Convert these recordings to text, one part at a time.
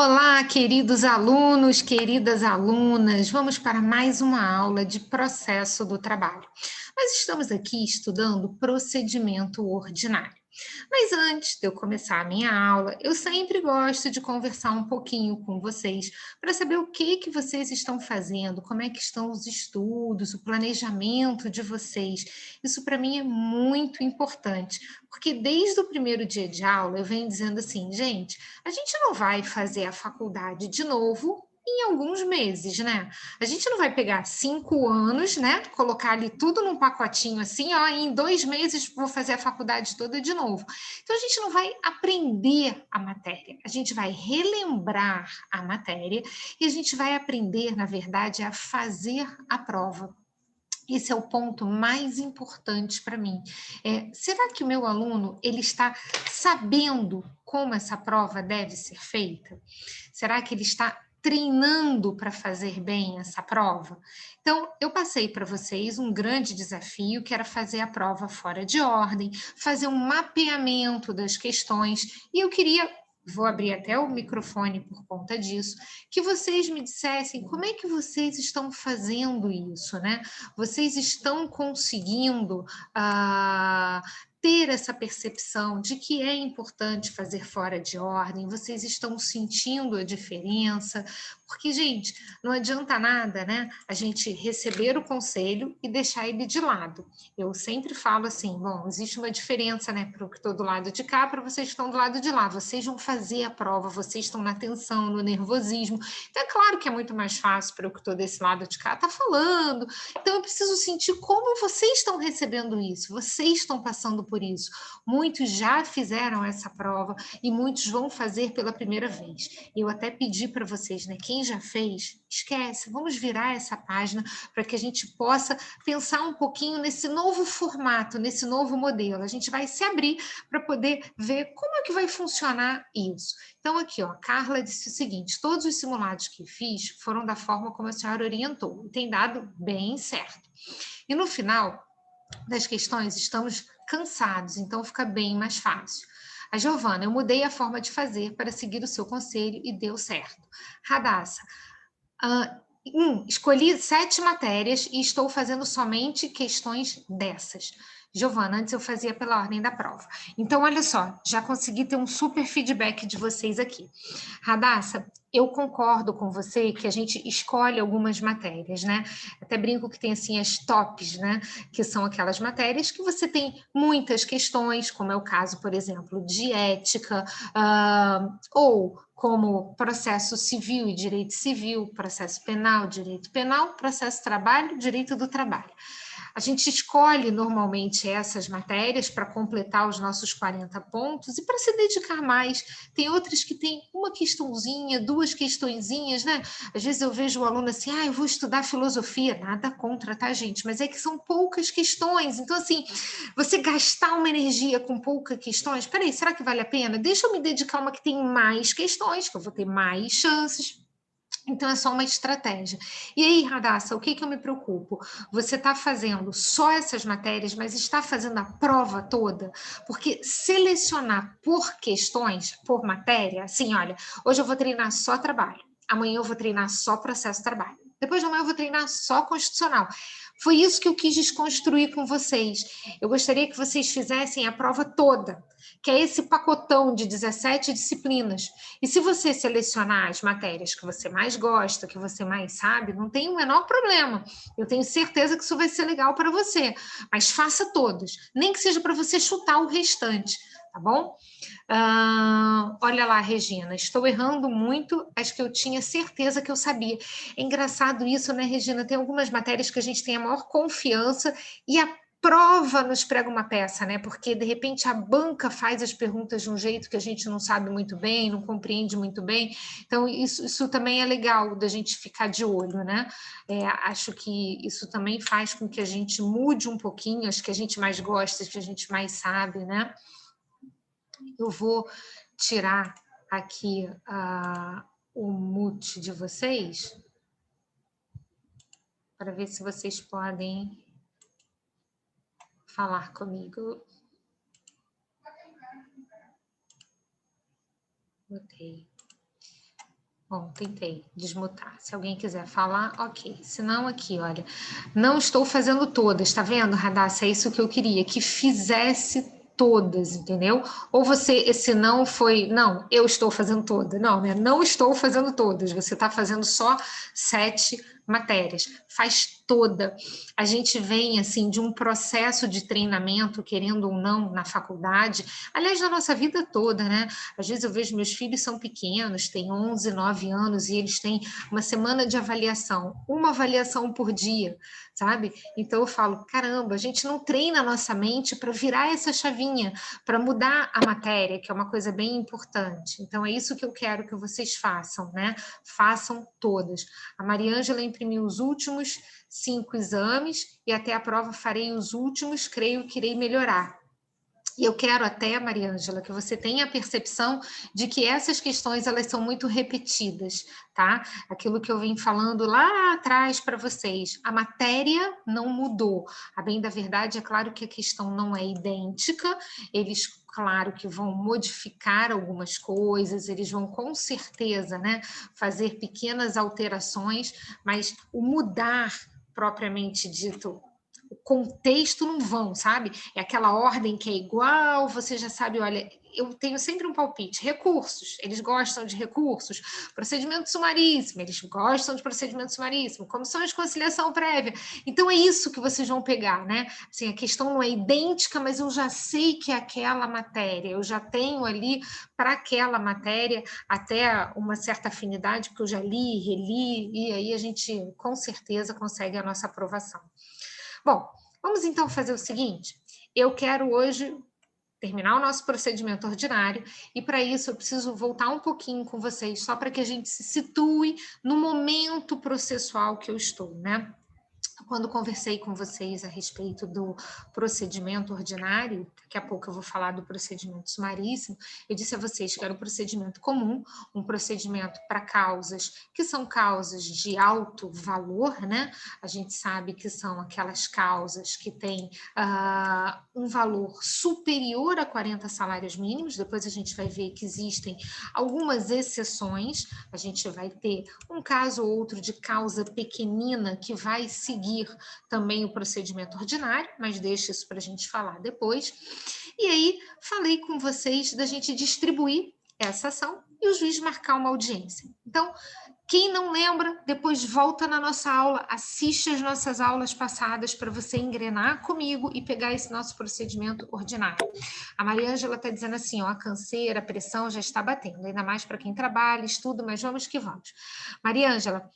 Olá, queridos alunos, queridas alunas, vamos para mais uma aula de processo do trabalho. Nós estamos aqui estudando procedimento ordinário. Mas antes de eu começar a minha aula, eu sempre gosto de conversar um pouquinho com vocês para saber o que vocês estão fazendo, como é que estão os estudos, o planejamento de vocês. Isso para mim é muito importante, porque desde o primeiro dia de aula eu venho dizendo assim, gente, a gente não vai fazer a faculdade de novo em alguns meses, né? A gente não vai pegar 5 anos, né? Colocar ali tudo num pacotinho assim, ó, e em 2 meses vou fazer a faculdade toda de novo. Então a gente não vai aprender a matéria, a gente vai relembrar a matéria e a gente vai aprender, na verdade, a fazer a prova. Esse é o ponto mais importante para mim. Será que o meu aluno ele está sabendo como essa prova deve ser feita? Será que ele está treinando para fazer bem essa prova? Então, eu passei para vocês um grande desafio, que era fazer a prova fora de ordem, fazer um mapeamento das questões, e eu queria, vou abrir até o microfone por conta disso, que vocês me dissessem como é que vocês estão fazendo isso, né? Vocês estão conseguindo ter essa percepção de que é importante fazer fora de ordem, vocês estão sentindo a diferença, porque, gente, não adianta nada, né? A gente receber o conselho e deixar ele de lado. Eu sempre falo assim, bom, existe uma diferença, né? Para o que estou do lado de cá, para vocês que estão do lado de lá. Vocês vão fazer a prova, vocês estão na tensão, no nervosismo. Então, é claro que é muito mais fácil para eu que estou desse lado de cá estar falando. Então, eu preciso sentir como vocês estão recebendo isso, vocês estão passando por isso. Muitos já fizeram essa prova e muitos vão fazer pela primeira vez. Eu até pedi para vocês, né? Quem já fez, esquece, vamos virar essa página para que a gente possa pensar um pouquinho nesse novo formato, nesse novo modelo. A gente vai se abrir para poder ver como é que vai funcionar isso. Então, aqui, ó, a Carla disse o seguinte: todos os simulados que fiz foram da forma como a senhora orientou, e tem dado bem certo. E no final das questões, estamos cansados, então fica bem mais fácil. A Giovana, eu mudei a forma de fazer para seguir o seu conselho e deu certo. Radassa, escolhi 7 matérias e estou fazendo somente questões dessas. Giovana, antes eu fazia pela ordem da prova. Então, olha só, já consegui ter um super feedback de vocês aqui. Radassa, eu concordo com você que a gente escolhe algumas matérias, né? Até brinco que tem assim as tops, né? Que são aquelas matérias que você tem muitas questões, como é o caso, por exemplo, de ética, ou como processo civil e direito civil, processo penal, direito penal, processo trabalho, direito do trabalho. A gente escolhe normalmente essas matérias para completar os nossos 40 pontos e para se dedicar mais. Tem outras que tem uma questãozinha, 2 questõezinhas, né? Às vezes eu vejo o aluno assim, eu vou estudar filosofia, nada contra, tá, gente? Mas é que são poucas questões. Então, assim, você gastar uma energia com poucas questões, peraí, será que vale a pena? Deixa eu me dedicar a uma que tem mais questões, que eu vou ter mais chances. Então, é só uma estratégia. E aí, Radassa, o que eu me preocupo? Você está fazendo só essas matérias, mas está fazendo a prova toda? Porque selecionar por questões, por matéria, assim, olha, hoje eu vou treinar só trabalho, amanhã eu vou treinar só processo de trabalho, depois de amanhã eu vou treinar só constitucional. Foi isso que eu quis desconstruir com vocês. Eu gostaria que vocês fizessem a prova toda, que é esse pacotão de 17 disciplinas. E se você selecionar as matérias que você mais gosta, que você mais sabe, não tem o menor problema. Eu tenho certeza que isso vai ser legal para você. Mas faça todos, nem que seja para você chutar o restante, tá bom? Olha lá, Regina, estou errando muito as que eu tinha certeza que eu sabia. É engraçado isso, né, Regina? Tem algumas matérias que a gente tem a maior confiança e a prova nos prega uma peça, né? Porque de repente a banca faz as perguntas de um jeito que a gente não sabe muito bem, não compreende muito bem. Então, isso também é legal da gente ficar de olho, né? Acho que isso também faz com que a gente mude um pouquinho, as que a gente mais gosta, as que a gente mais sabe, né? Eu vou tirar aqui o mute de vocês para ver se vocês podem falar comigo. Botei. Bom, tentei desmutar. Se alguém quiser falar, ok. Se não, aqui, olha. Não estou fazendo todas, tá vendo, Radassa? É isso que eu queria, que fizesse todas, entendeu? Ou você, esse não foi, não, eu estou fazendo todas. Não, né? Não estou fazendo todas. Você está fazendo só 7 matérias. Faz toda. A gente vem, assim, de um processo de treinamento, querendo ou não, na faculdade. Aliás, na nossa vida toda, né? Às vezes eu vejo meus filhos são pequenos, têm 11, 9 anos, e eles têm uma semana de avaliação, uma avaliação por dia, sabe? Então eu falo, caramba, a gente não treina a nossa mente para virar essa chavinha, para mudar a matéria, que é uma coisa bem importante. Então é isso que eu quero que vocês façam, né? Façam todas. A Mariângela imprimiu os últimos 5 exames e até a prova farei os últimos, creio que irei melhorar. E eu quero até, Mariângela, que você tenha a percepção de que essas questões elas são muito repetidas, tá? Aquilo que eu vim falando lá atrás para vocês, a matéria não mudou. A bem da verdade, é claro que a questão não é idêntica, eles, claro que vão modificar algumas coisas, eles vão com certeza, né, fazer pequenas alterações, mas o mudar propriamente dito, o contexto não vão, sabe? É aquela ordem que é igual, você já sabe, olha, eu tenho sempre um palpite. Recursos, eles gostam de recursos. Procedimento sumaríssimo, eles gostam de procedimento sumaríssimo. Comissão de conciliação prévia. Então é isso que vocês vão pegar, né? Assim, a questão não é idêntica, mas eu já sei que é aquela matéria, eu já tenho ali para aquela matéria até uma certa afinidade, porque eu já li, reli, e aí a gente com certeza consegue a nossa aprovação. Bom, vamos então fazer o seguinte: eu quero hoje terminar o nosso procedimento ordinário e para isso eu preciso voltar um pouquinho com vocês, só para que a gente se situe no momento processual que eu estou, né? Quando conversei com vocês a respeito do procedimento ordinário, daqui a pouco eu vou falar do procedimento sumaríssimo, eu disse a vocês que era um procedimento comum, um procedimento para causas que são causas de alto valor, né? A gente sabe que são aquelas causas que têm um valor superior a 40 salários mínimos, depois a gente vai ver que existem algumas exceções, a gente vai ter um caso ou outro de causa pequenina que vai seguir também o procedimento ordinário, mas deixa isso para a gente falar depois. E aí, falei com vocês da gente distribuir essa ação e o juiz marcar uma audiência. Então, quem não lembra, depois volta na nossa aula, assiste as nossas aulas passadas para você engrenar comigo e pegar esse nosso procedimento ordinário. A Mariângela está dizendo assim, ó, a canseira, a pressão já está batendo, ainda mais para quem trabalha, estuda, mas vamos que vamos. Mariângela,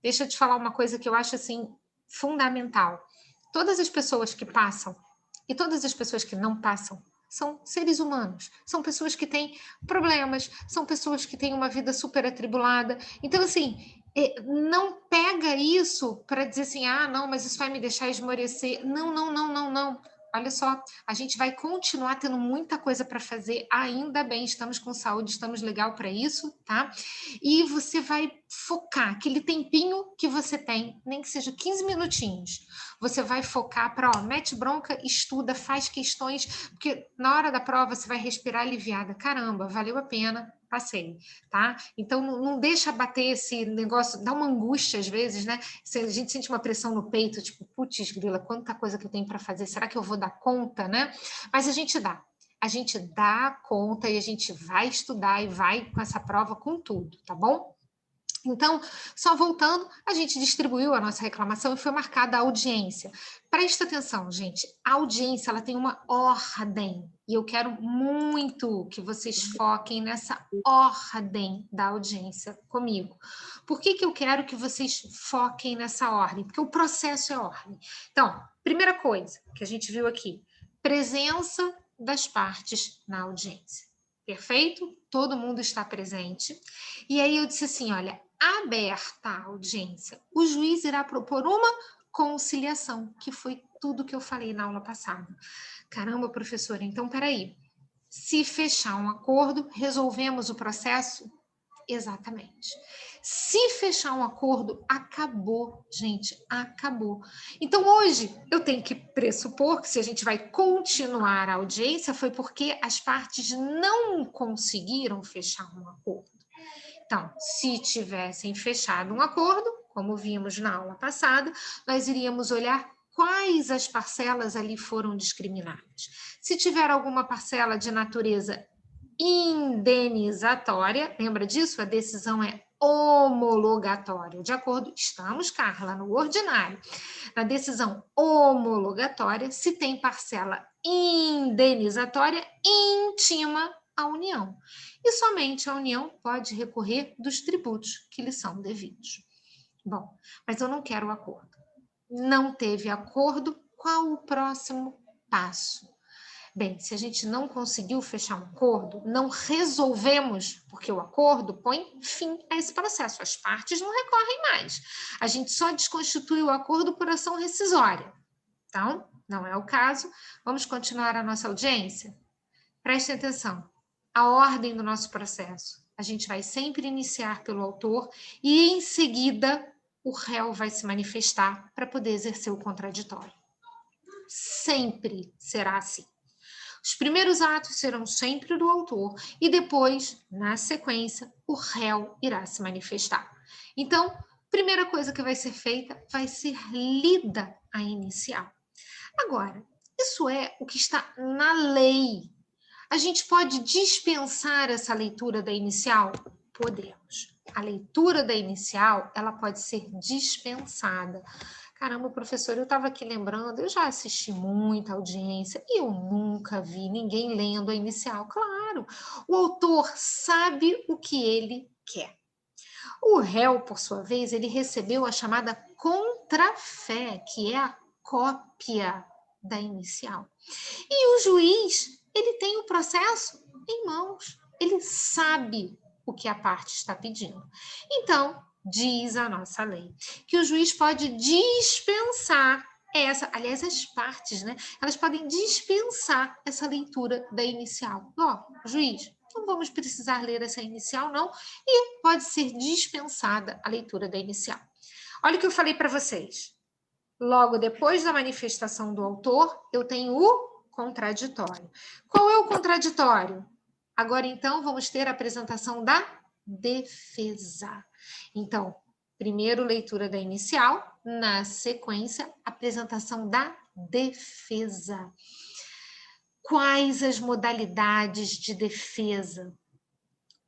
deixa eu te falar uma coisa que eu acho assim fundamental. Todas as pessoas que passam e todas as pessoas que não passam são seres humanos, são pessoas que têm problemas, são pessoas que têm uma vida super atribulada. Então, assim, não pega isso para dizer assim, ah, não, mas isso vai me deixar esmorecer. Não, não, não, não, não. Olha só, a gente vai continuar tendo muita coisa para fazer, ainda bem, estamos com saúde, estamos legal para isso, tá? E você vai focar aquele tempinho que você tem, nem que seja 15 minutinhos. Você vai focar para, ó, mete bronca, estuda, faz questões, porque na hora da prova você vai respirar aliviada. Caramba, valeu a pena, passei, tá? Então não deixa bater esse negócio, dá uma angústia às vezes, né? A gente sente uma pressão no peito, tipo, putz, grila, quanta coisa que eu tenho para fazer, será que eu vou dar conta, né? Mas a gente dá conta e a gente vai estudar e vai com essa prova com tudo, tá bom? Então, só voltando, a gente distribuiu a nossa reclamação e foi marcada a audiência. Presta atenção, gente, a audiência ela tem uma ordem e eu quero muito que vocês foquem nessa ordem da audiência comigo. Por que eu quero que vocês foquem nessa ordem? Porque o processo é ordem. Então, primeira coisa que a gente viu aqui, presença das partes na audiência. Perfeito? Todo mundo está presente. E aí eu disse assim, olha, aberta a audiência, o juiz irá propor uma conciliação, que foi tudo que eu falei na aula passada. Caramba, professora, então peraí. Se fechar um acordo, resolvemos o processo? Exatamente. Se fechar um acordo, acabou, gente, acabou. Então, hoje, eu tenho que pressupor que se a gente vai continuar a audiência, foi porque as partes não conseguiram fechar um acordo. Então, se tivessem fechado um acordo, como vimos na aula passada, nós iríamos olhar quais as parcelas ali foram discriminadas. Se tiver alguma parcela de natureza indenizatória, lembra disso? A decisão é homologatória. De acordo, estamos, Carla, no ordinário. Na decisão homologatória, se tem parcela indenizatória, intima a União. E somente a União pode recorrer dos tributos que lhe são devidos. Bom, mas eu não quero o acordo. Não teve acordo, qual o próximo passo? Bem, se a gente não conseguiu fechar um acordo, não resolvemos, porque o acordo põe fim a esse processo. As partes não recorrem mais. A gente só desconstitui o acordo por ação rescisória. Então, não é o caso. Vamos continuar a nossa audiência? Prestem atenção. A ordem do nosso processo. A gente vai sempre iniciar pelo autor e, em seguida, o réu vai se manifestar para poder exercer o contraditório. Sempre será assim. Os primeiros atos serão sempre do autor e depois, na sequência, o réu irá se manifestar. Então, primeira coisa que vai ser feita vai ser lida a inicial. Agora, isso é o que está na lei. A gente pode dispensar essa leitura da inicial? Podemos. A leitura da inicial, ela pode ser dispensada. Caramba, professor, eu estava aqui lembrando, eu já assisti muita audiência e eu nunca vi ninguém lendo a inicial. Claro, o autor sabe o que ele quer. O réu, por sua vez, ele recebeu a chamada contrafé, que é a cópia da inicial. E o juiz, ele tem o processo em mãos. Ele sabe o que a parte está pedindo. Então, diz a nossa lei que o juiz pode dispensar aliás, as partes, né? Elas podem dispensar essa leitura da inicial. Juiz, não vamos precisar ler essa inicial, não, e pode ser dispensada a leitura da inicial. Olha o que eu falei para vocês. Logo depois da manifestação do autor, eu tenho o contraditório. Qual é o contraditório? Agora, então, vamos ter a apresentação da defesa. Então, primeiro, leitura da inicial, na sequência, apresentação da defesa. Quais as modalidades de defesa?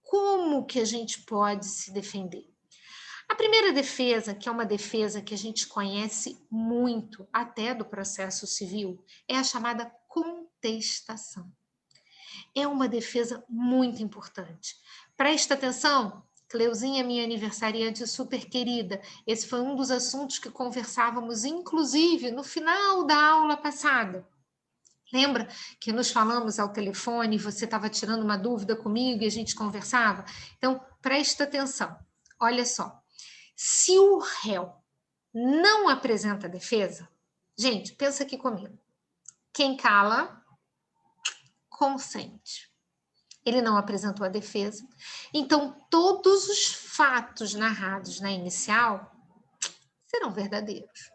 Como que a gente pode se defender? A primeira defesa, que é uma defesa que a gente conhece muito, até do processo civil, é a chamada contestação. É uma defesa muito importante. Presta atenção, Cleuzinha, minha aniversariante super querida, esse foi um dos assuntos que conversávamos, inclusive, no final da aula passada. Lembra que nos falamos ao telefone, você estava tirando uma dúvida comigo e a gente conversava? Então, presta atenção. Olha só. Se o réu não apresenta defesa, gente, pensa aqui comigo. Quem cala, consente. Ele não apresentou a defesa, então todos os fatos narrados na inicial serão verdadeiros.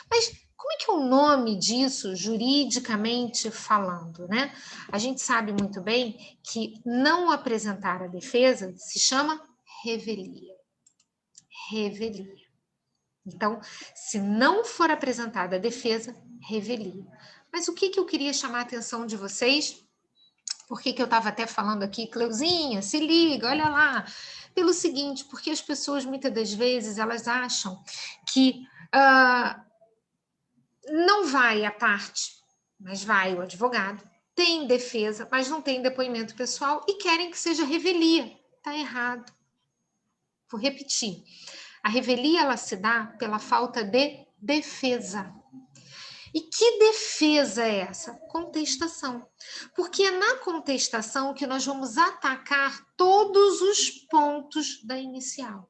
Mas como é que é o nome disso, juridicamente falando, né? A gente sabe muito bem que não apresentar a defesa se chama revelia. Revelia. Então, se não for apresentada a defesa, revelia. Mas o que eu queria chamar a atenção de vocês? Por que eu estava até falando aqui, Cleuzinha, se liga, olha lá. Pelo seguinte, porque as pessoas, muitas das vezes, elas acham que não vai a parte, mas vai o advogado, tem defesa, mas não tem depoimento pessoal e querem que seja revelia. Está errado. Vou repetir. A revelia, ela se dá pela falta de defesa. E que defesa é essa? Contestação. Porque é na contestação que nós vamos atacar todos os pontos da inicial.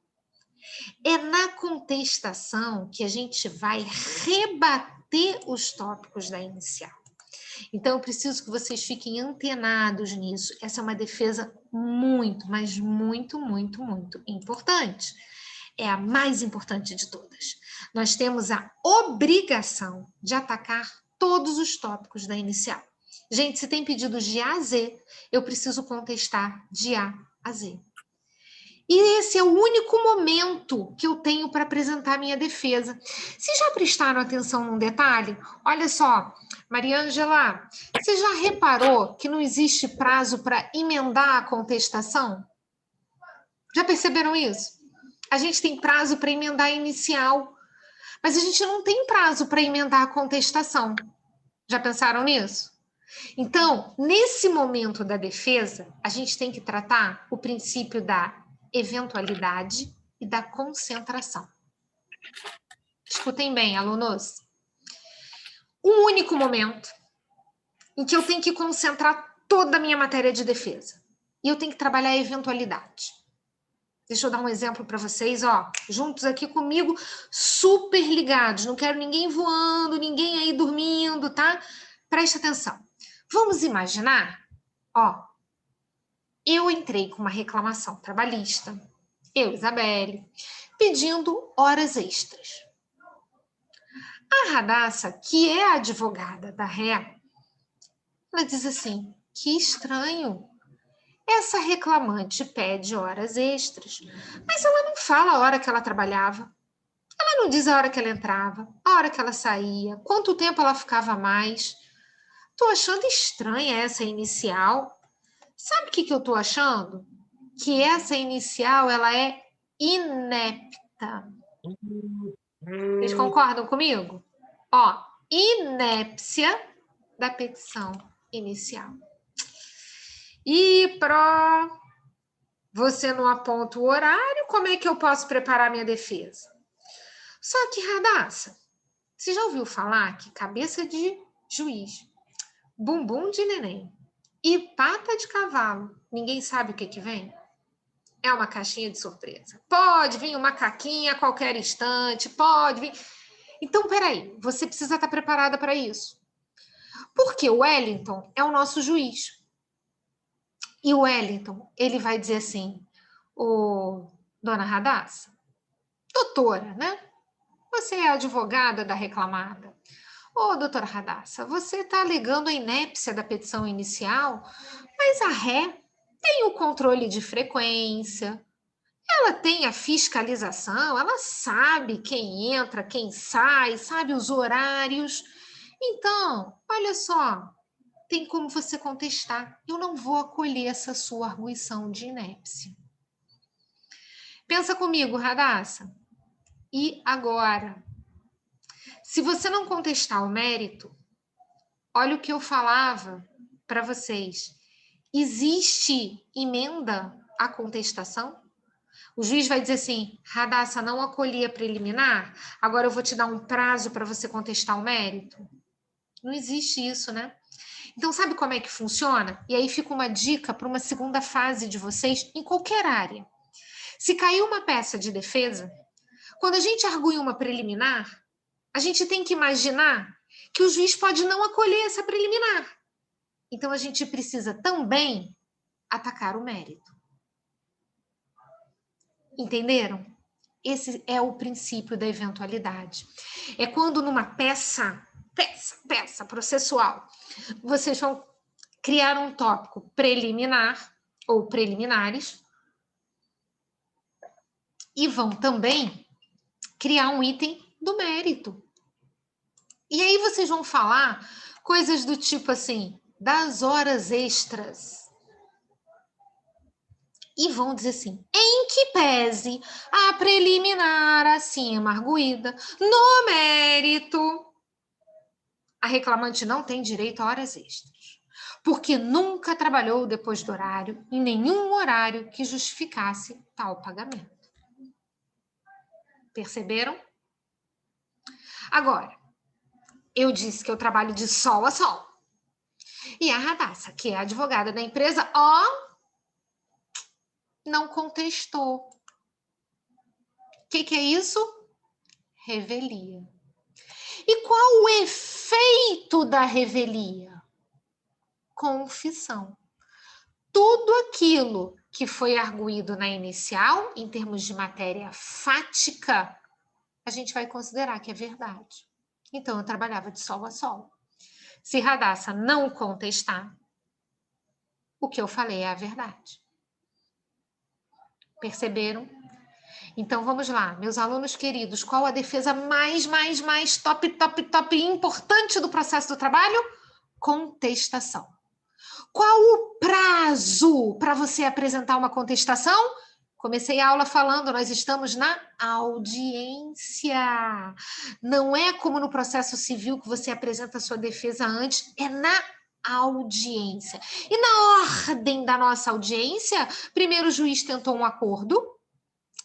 É na contestação que a gente vai rebater os tópicos da inicial. Então, eu preciso que vocês fiquem antenados nisso. Essa é uma defesa muito, mas muito, muito, muito importante. É a mais importante de todas. Nós temos a obrigação de atacar todos os tópicos da inicial. Gente, se tem pedidos de A a Z, eu preciso contestar de A a Z. E esse é o único momento que eu tenho para apresentar minha defesa. Vocês já prestaram atenção num detalhe? Olha só, Mariângela, você já reparou que não existe prazo para emendar a contestação? Já perceberam isso? A gente tem prazo para emendar a inicial, mas a gente não tem prazo para emendar a contestação. Já pensaram nisso? Então, nesse momento da defesa, a gente tem que tratar o princípio da eventualidade e da concentração. Escutem bem, alunos. Um único momento em que eu tenho que concentrar toda a minha matéria de defesa. E eu tenho que trabalhar a eventualidade. Deixa eu dar um exemplo para vocês, ó, juntos aqui comigo, super ligados. Não quero ninguém voando, ninguém aí dormindo, tá? Presta atenção. Vamos imaginar, ó, eu entrei com uma reclamação trabalhista, eu, Isabelle, pedindo horas extras. A Radassa, que é a advogada da ré, ela diz assim, que estranho, essa reclamante pede horas extras, mas ela não fala a hora que ela trabalhava, ela não diz a hora que ela entrava, a hora que ela saía, quanto tempo ela ficava a mais. Tô achando estranha essa inicial. Sabe o que eu tô achando? Que essa inicial, ela é inepta. Vocês concordam comigo? Ó, inépcia da petição inicial. E você não aponta o horário, como é que eu posso preparar minha defesa? Só que, Radassa, você já ouviu falar que cabeça de juiz, bumbum de neném e pata de cavalo, ninguém sabe o que vem? É uma caixinha de surpresa. Pode vir uma caquinha a qualquer instante, pode vir. Então, peraí, você precisa estar preparada para isso. Porque o Wellington é o nosso juiz. E o Wellington, ele vai dizer assim, dona Radassa, doutora, né? Você é a advogada da reclamada. Doutora Radassa, você está alegando a inépcia da petição inicial, mas a ré tem o controle de frequência, ela tem a fiscalização, ela sabe quem entra, quem sai, sabe os horários. Então, olha só, tem como você contestar. Eu não vou acolher essa sua arguição de inépcia. Pensa comigo, Radassa. E agora? Se você não contestar o mérito, olha o que eu falava para vocês. Existe emenda à contestação? O juiz vai dizer assim, Radassa, não acolhi a preliminar, agora eu vou te dar um prazo para você contestar o mérito? Não existe isso, né? Então, sabe como é que funciona? E aí fica uma dica para uma segunda fase de vocês em qualquer área. Se caiu uma peça de defesa, quando a gente argui uma preliminar, a gente tem que imaginar que o juiz pode não acolher essa preliminar. Então, a gente precisa também atacar o mérito. Entenderam? Esse é o princípio da eventualidade. É quando numa peça processual, vocês vão criar um tópico preliminar ou preliminares e vão também criar um item do mérito. E aí vocês vão falar coisas do tipo assim, das horas extras. E vão dizer assim, em que pese a preliminar acima arguída, no mérito, a reclamante não tem direito a horas extras, porque nunca trabalhou depois do horário, em nenhum horário que justificasse tal pagamento. Perceberam? Agora, eu disse que eu trabalho de sol a sol. E a Radassa, que é a advogada da empresa, não contestou. O que é isso? Revelia. E qual o efeito da revelia? Confissão. Tudo aquilo que foi arguído na inicial, em termos de matéria fática, a gente vai considerar que é verdade. Então, eu trabalhava de sol a sol. Se Radassa não contestar, o que eu falei é a verdade. Perceberam? Então, vamos lá, meus alunos queridos, qual a defesa mais top importante do processo do trabalho? Contestação. Qual o prazo para você apresentar uma contestação? Comecei a aula falando, nós estamos na audiência. Não é como no processo civil que você apresenta a sua defesa antes, é na audiência. E na ordem da nossa audiência, primeiro o juiz tentou um acordo,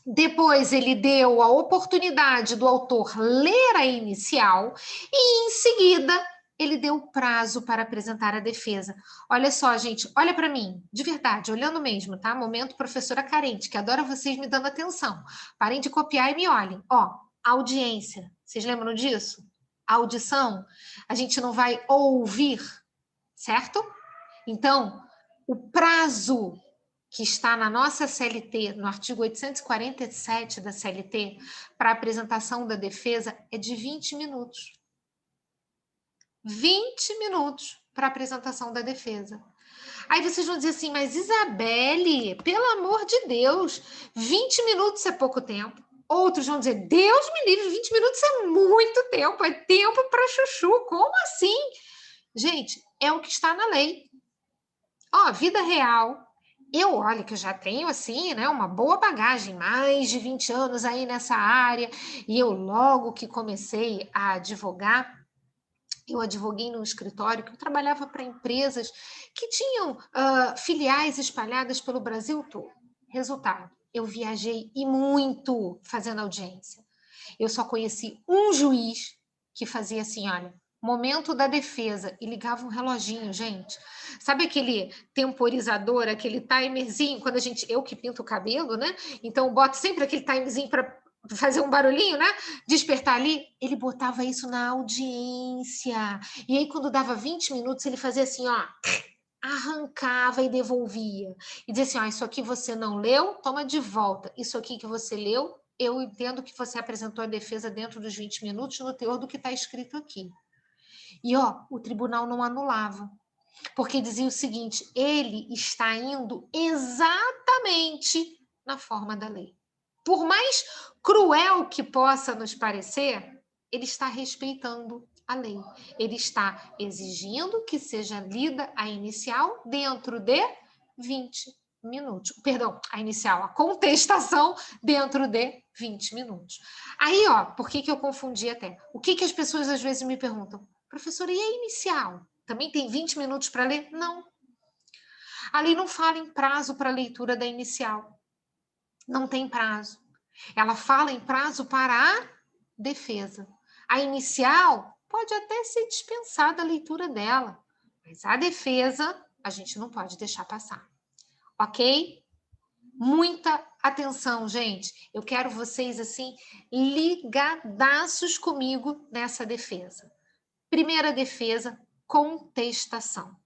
depois ele deu a oportunidade do autor ler a inicial e, em seguida, ele deu prazo para apresentar a defesa. Olha só, gente, olha para mim, de verdade, olhando mesmo, tá? Momento professora carente, que adora vocês me dando atenção. Parem de copiar e me olhem. Ó, audiência, vocês lembram disso? Audição, a gente não vai ouvir, certo? Então, o prazo que está na nossa CLT, no artigo 847 da CLT, para apresentação da defesa, é de 20 minutos. 20 minutos para apresentação da defesa. Aí vocês vão dizer assim, mas Isabelle, pelo amor de Deus, 20 minutos é pouco tempo. Outros vão dizer, Deus me livre, 20 minutos é muito tempo, é tempo para chuchu, como assim? Gente, é o que está na lei. Ó, vida real. Olha, que eu já tenho, assim, né, uma boa bagagem, mais de 20 anos aí nessa área, e eu logo que comecei a advogar, eu advoguei num escritório que eu trabalhava para empresas que tinham filiais espalhadas pelo Brasil todo. Resultado, eu viajei e muito fazendo audiência. Eu só conheci um juiz que fazia assim, olha, momento da defesa, e ligava um reloginho, gente. Sabe aquele temporizador, aquele timerzinho, quando eu que pinto o cabelo, né? Então eu boto sempre aquele timerzinho para fazer um barulhinho, né? Despertar ali, ele botava isso na audiência. E aí quando dava 20 minutos, ele fazia assim, ó, arrancava e devolvia. E dizia assim, ó, isso aqui você não leu, toma de volta. Isso aqui que você leu, eu entendo que você apresentou a defesa dentro dos 20 minutos no teor do que está escrito aqui. E, ó, o tribunal não anulava, porque dizia o seguinte, ele está indo exatamente na forma da lei. Por mais cruel que possa nos parecer, ele está respeitando a lei. Ele está exigindo que seja lida a inicial dentro de 20 minutos. Perdão, a inicial, a contestação dentro de 20 minutos. Aí, ó, por que eu confundi até? O que as pessoas às vezes me perguntam? Professora, e a inicial? Também tem 20 minutos para ler? Não. A lei não fala em prazo para a leitura da inicial. Não tem prazo. Ela fala em prazo para a defesa. A inicial pode até ser dispensada a leitura dela, mas a defesa a gente não pode deixar passar. Ok? Muita atenção, gente. Eu quero vocês assim ligadaços comigo nessa defesa. Primeira defesa, contestação.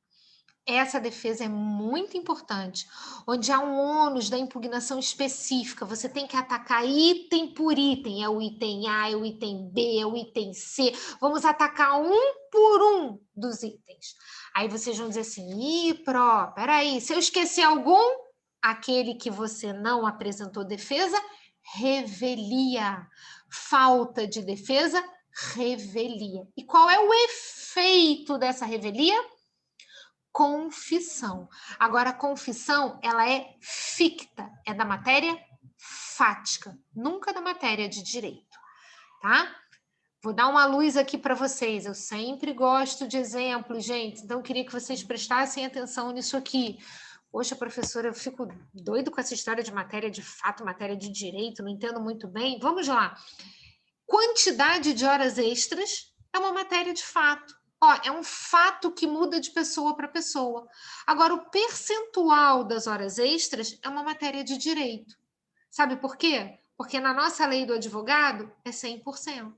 Essa defesa é muito importante, onde há um ônus da impugnação específica, você tem que atacar item por item, é o item A, é o item B, é o item C, vamos atacar um por um dos itens. Aí vocês vão dizer assim, peraí, se eu esquecer algum, aquele que você não apresentou defesa, revelia. Falta de defesa, revelia. E qual é o efeito dessa revelia? Confissão. Agora, a confissão, ela é ficta, é da matéria fática, nunca da matéria de direito, tá? Vou dar uma luz aqui para vocês. Eu sempre gosto de exemplos, gente, então eu queria que vocês prestassem atenção nisso aqui. Poxa, professora, eu fico doido com essa história de matéria de fato, matéria de direito, não entendo muito bem. Vamos lá. Quantidade de horas extras é uma matéria de fato. Ó, é um fato que muda de pessoa para pessoa. Agora, o percentual das horas extras é uma matéria de direito. Sabe por quê? Porque na nossa lei do advogado é 100%.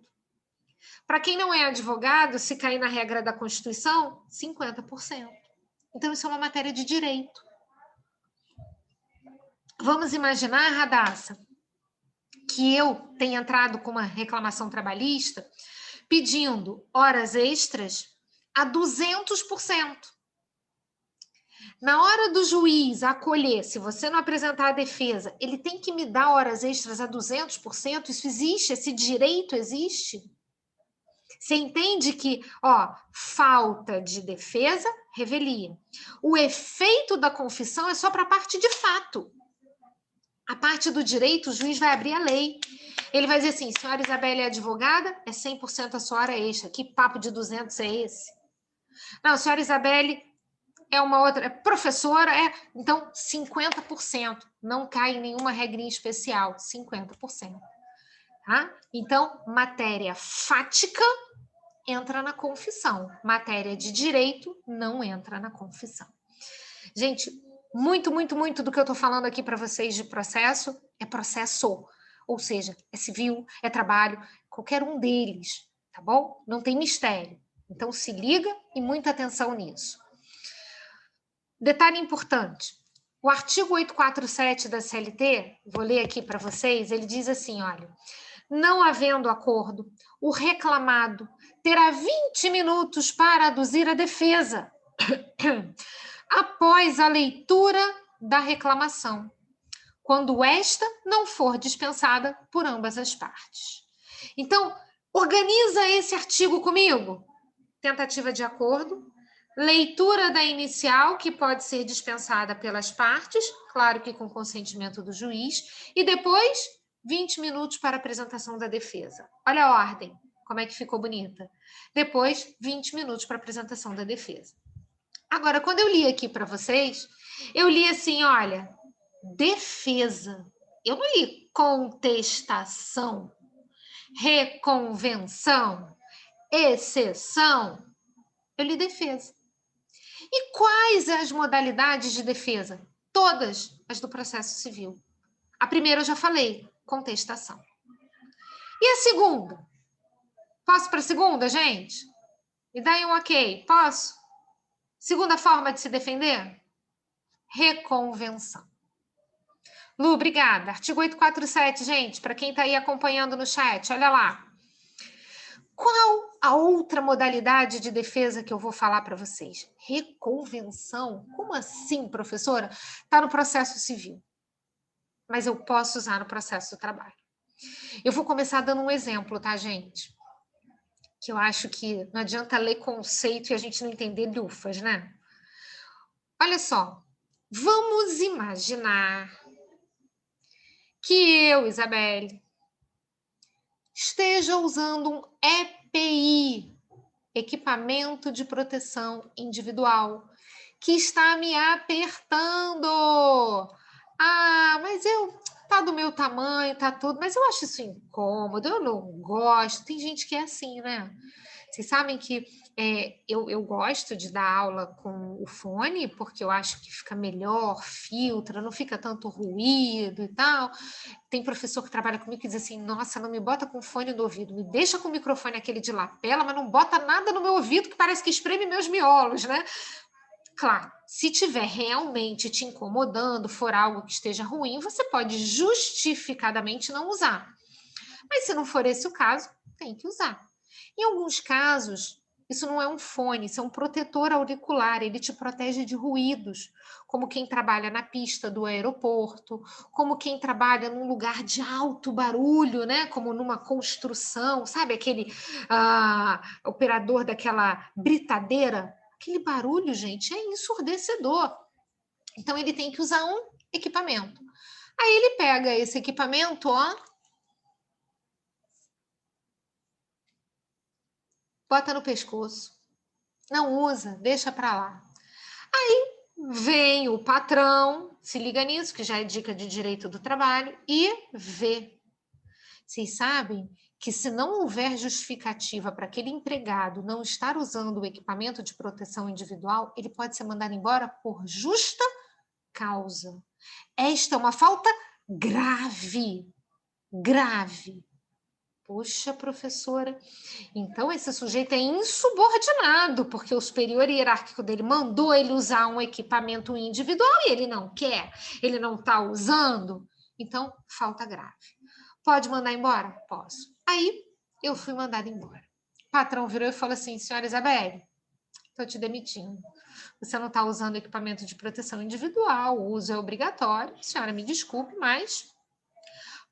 Para quem não é advogado, se cair na regra da Constituição, 50%. Então, isso é uma matéria de direito. Vamos imaginar, Radassa, que eu tenha entrado com uma reclamação trabalhista pedindo horas extras a 200%. Na hora do juiz acolher, se você não apresentar a defesa, ele tem que me dar horas extras a 200%? Isso existe? Esse direito existe? Você entende que, ó, falta de defesa, revelia. O efeito da confissão é só para a parte de fato. A parte do direito, o juiz vai abrir a lei. Ele vai dizer assim, senhora Isabelle é advogada, é 100% a sua hora extra. Que papo de 200 é esse? Não, senhora Isabelle é uma outra, é professora, então 50%. Não cai em nenhuma regrinha especial, 50%. Tá? Então, matéria fática entra na confissão. Matéria de direito não entra na confissão. Gente, muito, muito, muito do que eu estou falando aqui para vocês de processo é processo. Ou seja, é civil, é trabalho, qualquer um deles, tá bom? Não tem mistério. Então, se liga e muita atenção nisso. Detalhe importante. O artigo 847 da CLT, vou ler aqui para vocês, ele diz assim, olha, não havendo acordo, o reclamado terá 20 minutos para aduzir a defesa após a leitura da reclamação, quando esta não for dispensada por ambas as partes. Então, organiza esse artigo comigo. Tentativa de acordo, leitura da inicial, que pode ser dispensada pelas partes, claro que com consentimento do juiz, e depois 20 minutos para apresentação da defesa. Olha a ordem, como é que ficou bonita. Depois, 20 minutos para apresentação da defesa. Agora, quando eu li aqui para vocês, eu li assim, olha, defesa. Eu não li contestação, reconvenção, exceção. Eu li defesa. E quais as modalidades de defesa? Todas as do processo civil. A primeira eu já falei, contestação. E a segunda? Posso para a segunda, gente? Me dá aí um ok. Posso? Segunda forma de se defender? Reconvenção. Lu, obrigada. Artigo 847, gente, para quem está aí acompanhando no chat, olha lá. Qual a outra modalidade de defesa que eu vou falar para vocês? Reconvenção? Como assim, professora? Está no processo civil. Mas eu posso usar no processo do trabalho. Eu vou começar dando um exemplo, tá, gente? Que eu acho que não adianta ler conceito e a gente não entender lufas, né? Olha só. Vamos imaginar que eu, Isabelle, esteja usando um EPI, equipamento de proteção individual, que está me apertando. Ah, mas tá do meu tamanho, tá tudo, mas eu acho isso incômodo, eu não gosto. Tem gente que é assim, né? Vocês sabem que eu gosto de dar aula com o fone, porque eu acho que fica melhor, filtra, não fica tanto ruído e tal. Tem professor que trabalha comigo que diz assim, nossa, não me bota com fone no ouvido, me deixa com o microfone aquele de lapela, mas não bota nada no meu ouvido que parece que espreme meus miolos, né? Claro, se tiver realmente te incomodando, for algo que esteja ruim, você pode justificadamente não usar. Mas se não for esse o caso, tem que usar. Em alguns casos, isso não é um fone, isso é um protetor auricular, ele te protege de ruídos, como quem trabalha na pista do aeroporto, como quem trabalha num lugar de alto barulho, né? Como numa construção, sabe aquele operador daquela britadeira? Aquele barulho, gente, é ensurdecedor. Então, ele tem que usar um equipamento. Aí ele pega esse equipamento, ó, bota no pescoço. Não usa, deixa para lá. Aí vem o patrão, se liga nisso, que já é dica de direito do trabalho, e vê. Vocês sabem que se não houver justificativa para aquele empregado não estar usando o equipamento de proteção individual, ele pode ser mandado embora por justa causa. Esta é uma falta grave. Grave. Poxa, professora, então esse sujeito é insubordinado, porque o superior hierárquico dele mandou ele usar um equipamento individual e ele não quer, ele não está usando. Então, falta grave. Pode mandar embora? Posso. Aí, eu fui mandada embora. O patrão virou e falou assim, senhora Isabelle, estou te demitindo. Você não está usando equipamento de proteção individual, o uso é obrigatório. Senhora, me desculpe, mas...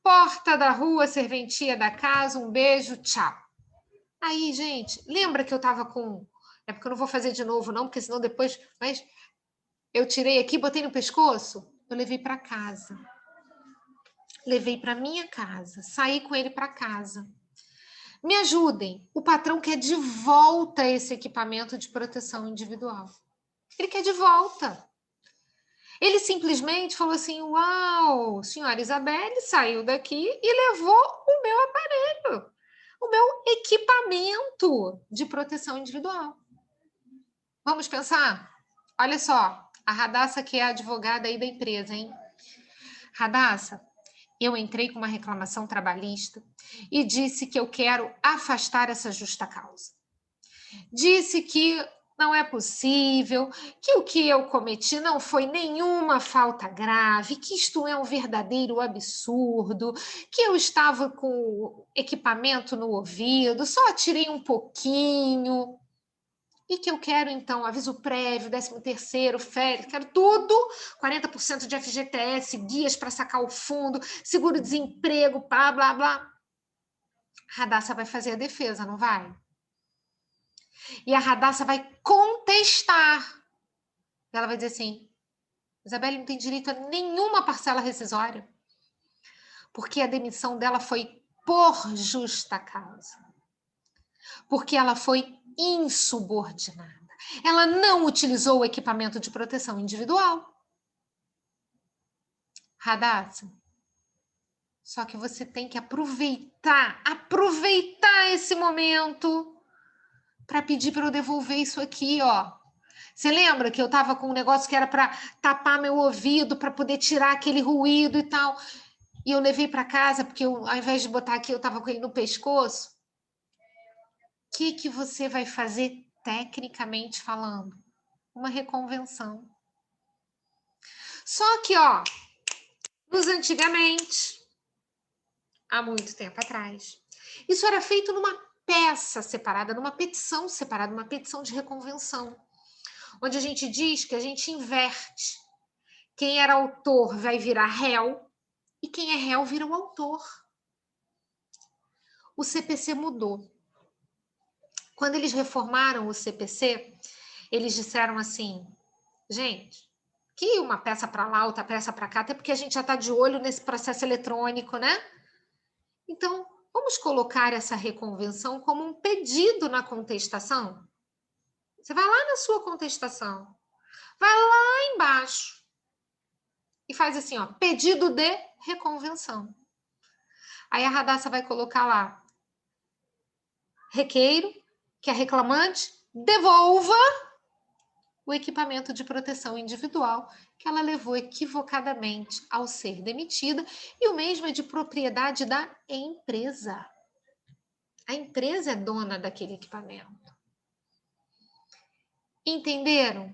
Porta da rua, serventia da casa, um beijo, tchau. Aí, gente, lembra que eu estava com... É porque eu não vou fazer de novo, não, porque senão depois... Mas eu tirei aqui, botei no pescoço, eu levei para casa. Levei para minha casa, saí com ele para casa. Me ajudem, o patrão quer de volta esse equipamento de proteção individual. Ele quer de volta. Ele simplesmente falou assim, uau, senhora Isabelle saiu daqui e levou o meu aparelho, o meu equipamento de proteção individual. Vamos pensar? Olha só, a Radassa que é a advogada aí da empresa, hein? Radassa, eu entrei com uma reclamação trabalhista e disse que eu quero afastar essa justa causa. Disse que não é possível, que o que eu cometi não foi nenhuma falta grave, que isto é um verdadeiro absurdo, que eu estava com equipamento no ouvido, só tirei um pouquinho. E que eu quero, então, aviso prévio, 13º, férias, quero tudo, 40% de FGTS, guias para sacar o fundo, seguro-desemprego, blá, blá, blá. Radassa vai fazer a defesa, não vai? E a Radassa vai contestar. Ela vai dizer assim, Isabelle não tem direito a nenhuma parcela rescisória, porque a demissão dela foi por justa causa. Porque ela foi insubordinada. Ela não utilizou o equipamento de proteção individual. Radassa, só que você tem que aproveitar esse momento para pedir para eu devolver isso aqui, ó. Você lembra que eu tava com um negócio que era para tapar meu ouvido, para poder tirar aquele ruído e tal, e eu levei para casa porque eu, ao invés de botar aqui, eu tava com ele no pescoço? O que você vai fazer tecnicamente falando? Uma reconvenção. Só que, ó, nos antigamente, há muito tempo atrás, isso era feito numa peça separada, numa petição separada, uma petição de reconvenção, onde a gente diz que a gente inverte. Quem era autor vai virar réu e quem é réu vira o autor. O CPC mudou. Quando eles reformaram o CPC, eles disseram assim, gente, que uma peça para lá, outra peça para cá, até porque a gente já está de olho nesse processo eletrônico, né? Então, vamos colocar essa reconvenção como um pedido na contestação? Você vai lá na sua contestação, vai lá embaixo e faz assim, ó, pedido de reconvenção. Aí a Radassa vai colocar lá, requeiro que a reclamante devolva o equipamento de proteção individual que ela levou equivocadamente ao ser demitida, e o mesmo é de propriedade da empresa. A empresa é dona daquele equipamento. Entenderam?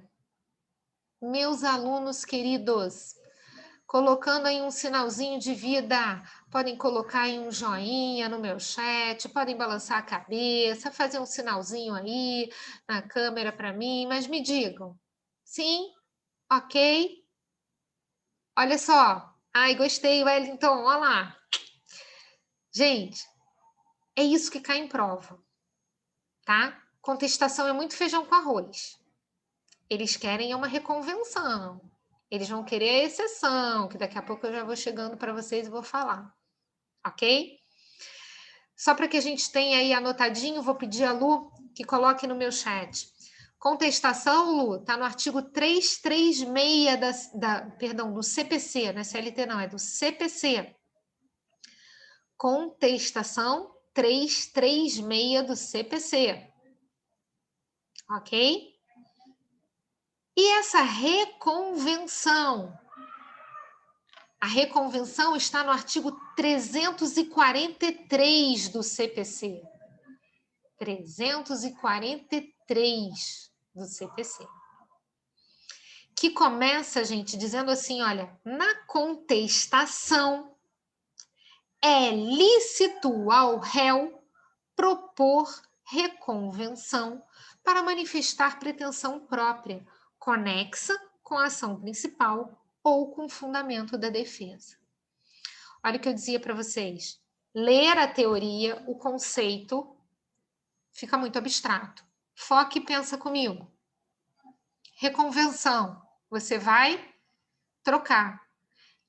Meus alunos queridos, colocando aí um sinalzinho de vida, podem colocar aí um joinha no meu chat, podem balançar a cabeça, fazer um sinalzinho aí na câmera para mim, mas me digam, sim? Ok? Olha só. Ai, gostei, Wellington, olha lá. Gente, é isso que cai em prova, tá? Contestação é muito feijão com arroz. Eles querem uma reconvenção. Eles vão querer a exceção, que daqui a pouco eu já vou chegando para vocês e vou falar. Ok? Só para que a gente tenha aí anotadinho, vou pedir a Lu que coloque no meu chat. Contestação, Lu, tá no artigo 336 perdão, do CPC, não é CLT não, é do CPC. Contestação 336 do CPC. Ok? E essa reconvenção? A reconvenção está no artigo 343 do CPC. 343 do CPC. Que começa, gente, dizendo assim, olha, na contestação é lícito ao réu propor reconvenção para manifestar pretensão própria, conexa com a ação principal ou com o fundamento da defesa. Olha o que eu dizia para vocês. Ler a teoria, o conceito, fica muito abstrato. Foca e pensa comigo. Reconvenção. Você vai trocar.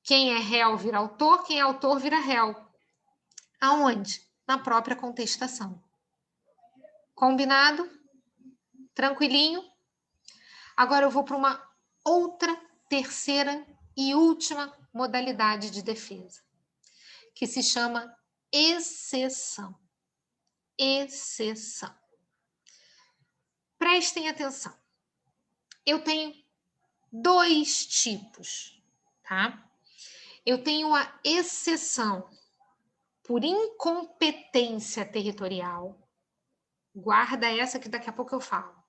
Quem é réu vira autor, quem é autor vira réu. Aonde? Na própria contestação. Combinado? Tranquilinho? Agora eu vou para uma outra, terceira e última modalidade de defesa, que se chama exceção. Exceção. Prestem atenção. Eu tenho dois tipos, tá? Eu tenho a exceção por incompetência territorial. Guarda essa que daqui a pouco eu falo.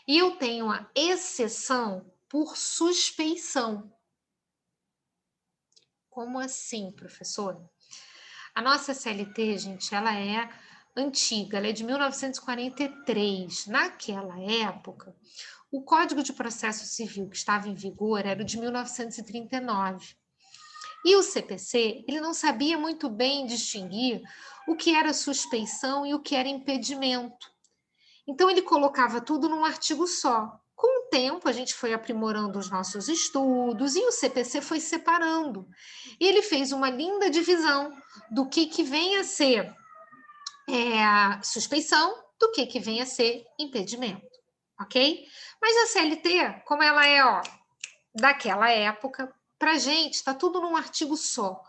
E eu tenho a exceção por suspeição. Como assim, professora? A nossa CLT, gente, ela é antiga, ela é de 1943. Naquela época, o Código de Processo Civil que estava em vigor era o de 1939. E o CPC, ele não sabia muito bem distinguir o que era suspeição e o que era impedimento. Então, ele colocava tudo num artigo só. Com o tempo, a gente foi aprimorando os nossos estudos e o CPC foi separando. E ele fez uma linda divisão do que vem a ser a suspeição, do que vem a ser impedimento, ok? Mas a CLT, como ela é daquela época, para a gente está tudo num artigo só.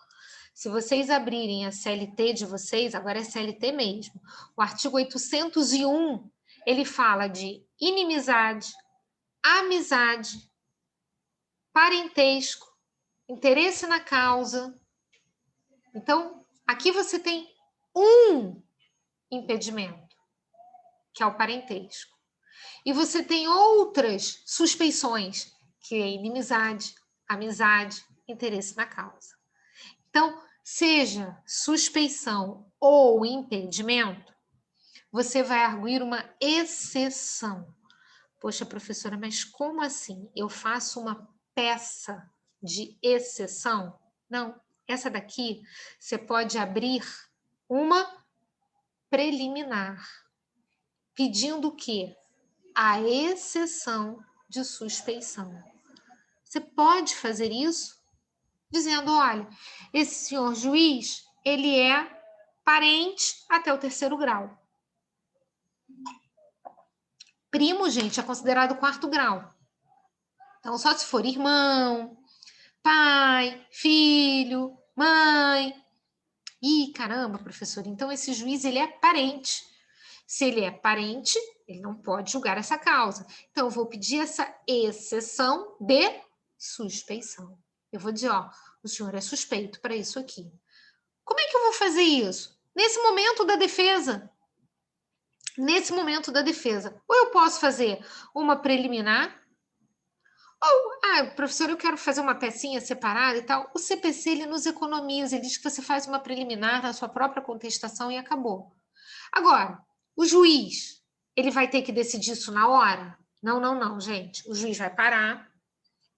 Se vocês abrirem a CLT de vocês, agora é CLT mesmo, o artigo 801, ele fala de inimizade, amizade, parentesco, interesse na causa. Então, aqui você tem um impedimento, que é o parentesco. E você tem outras suspeições, que é inimizade, amizade, interesse na causa. Então, seja suspeição ou impedimento, você vai arguir uma exceção. Poxa, professora, mas como assim? Eu faço uma peça de exceção? Não, essa daqui você pode abrir uma preliminar, pedindo o quê? A exceção de suspeição. Você pode fazer isso dizendo, olha, esse senhor juiz, ele é parente até o 3º grau. Primo, gente, é considerado 4º grau. Então, só se for irmão, pai, filho, mãe. Ih, caramba, professor, então esse juiz, ele é parente. Se ele é parente, ele não pode julgar essa causa. Então, eu vou pedir essa exceção de suspeição. Eu vou dizer, ó, o senhor é suspeito para isso aqui. Como é que eu vou fazer isso? Nesse momento da defesa. Nesse momento da defesa. Ou eu posso fazer uma preliminar, ou, professor, eu quero fazer uma pecinha separada e tal. O CPC, ele nos economiza, ele diz que você faz uma preliminar na sua própria contestação e acabou. Agora, o juiz, ele vai ter que decidir isso na hora? Não, não, não, gente. O juiz vai parar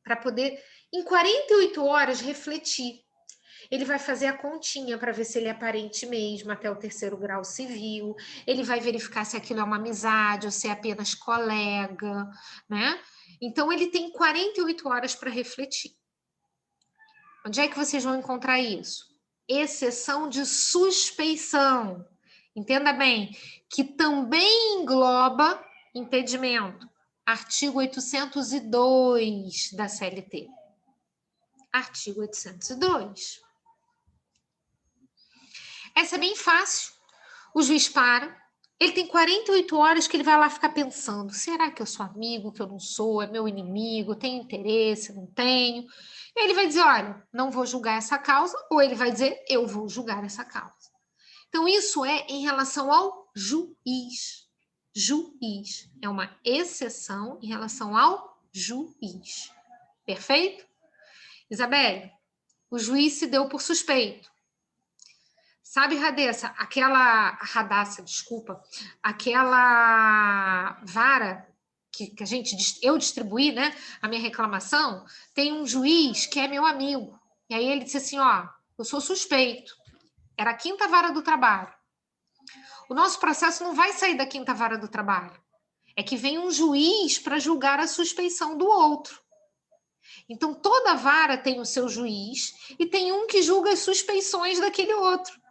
para poder, em 48 horas, refletir. Ele vai fazer a continha para ver se ele é parente mesmo, até o 3º grau civil. Ele vai verificar se aquilo é uma amizade ou se é apenas colega, né? Então, ele tem 48 horas para refletir. Onde é que vocês vão encontrar isso? Exceção de suspeição. Entenda bem, que também engloba impedimento. Artigo 802 da CLT. Artigo 802. Essa é bem fácil. O juiz para, ele tem 48 horas que ele vai lá ficar pensando, será que eu sou amigo, que eu não sou, é meu inimigo, tenho interesse, não tenho? E ele vai dizer, olha, não vou julgar essa causa, ou ele vai dizer, eu vou julgar essa causa. Então, isso é em relação ao juiz. Juiz. É uma exceção em relação ao juiz. Perfeito? Isabelle, o juiz se deu por suspeito. Sabe, Radassa, desculpa, aquela vara que eu distribuí, né, a minha reclamação, tem um juiz que é meu amigo. E aí ele disse assim, ó, eu sou suspeito. Era a 5ª vara do trabalho. O nosso processo não vai sair da 5ª vara do trabalho. É que vem um juiz para julgar a suspeição do outro. Então, toda vara tem o seu juiz e tem um que julga as suspeições daquele outro.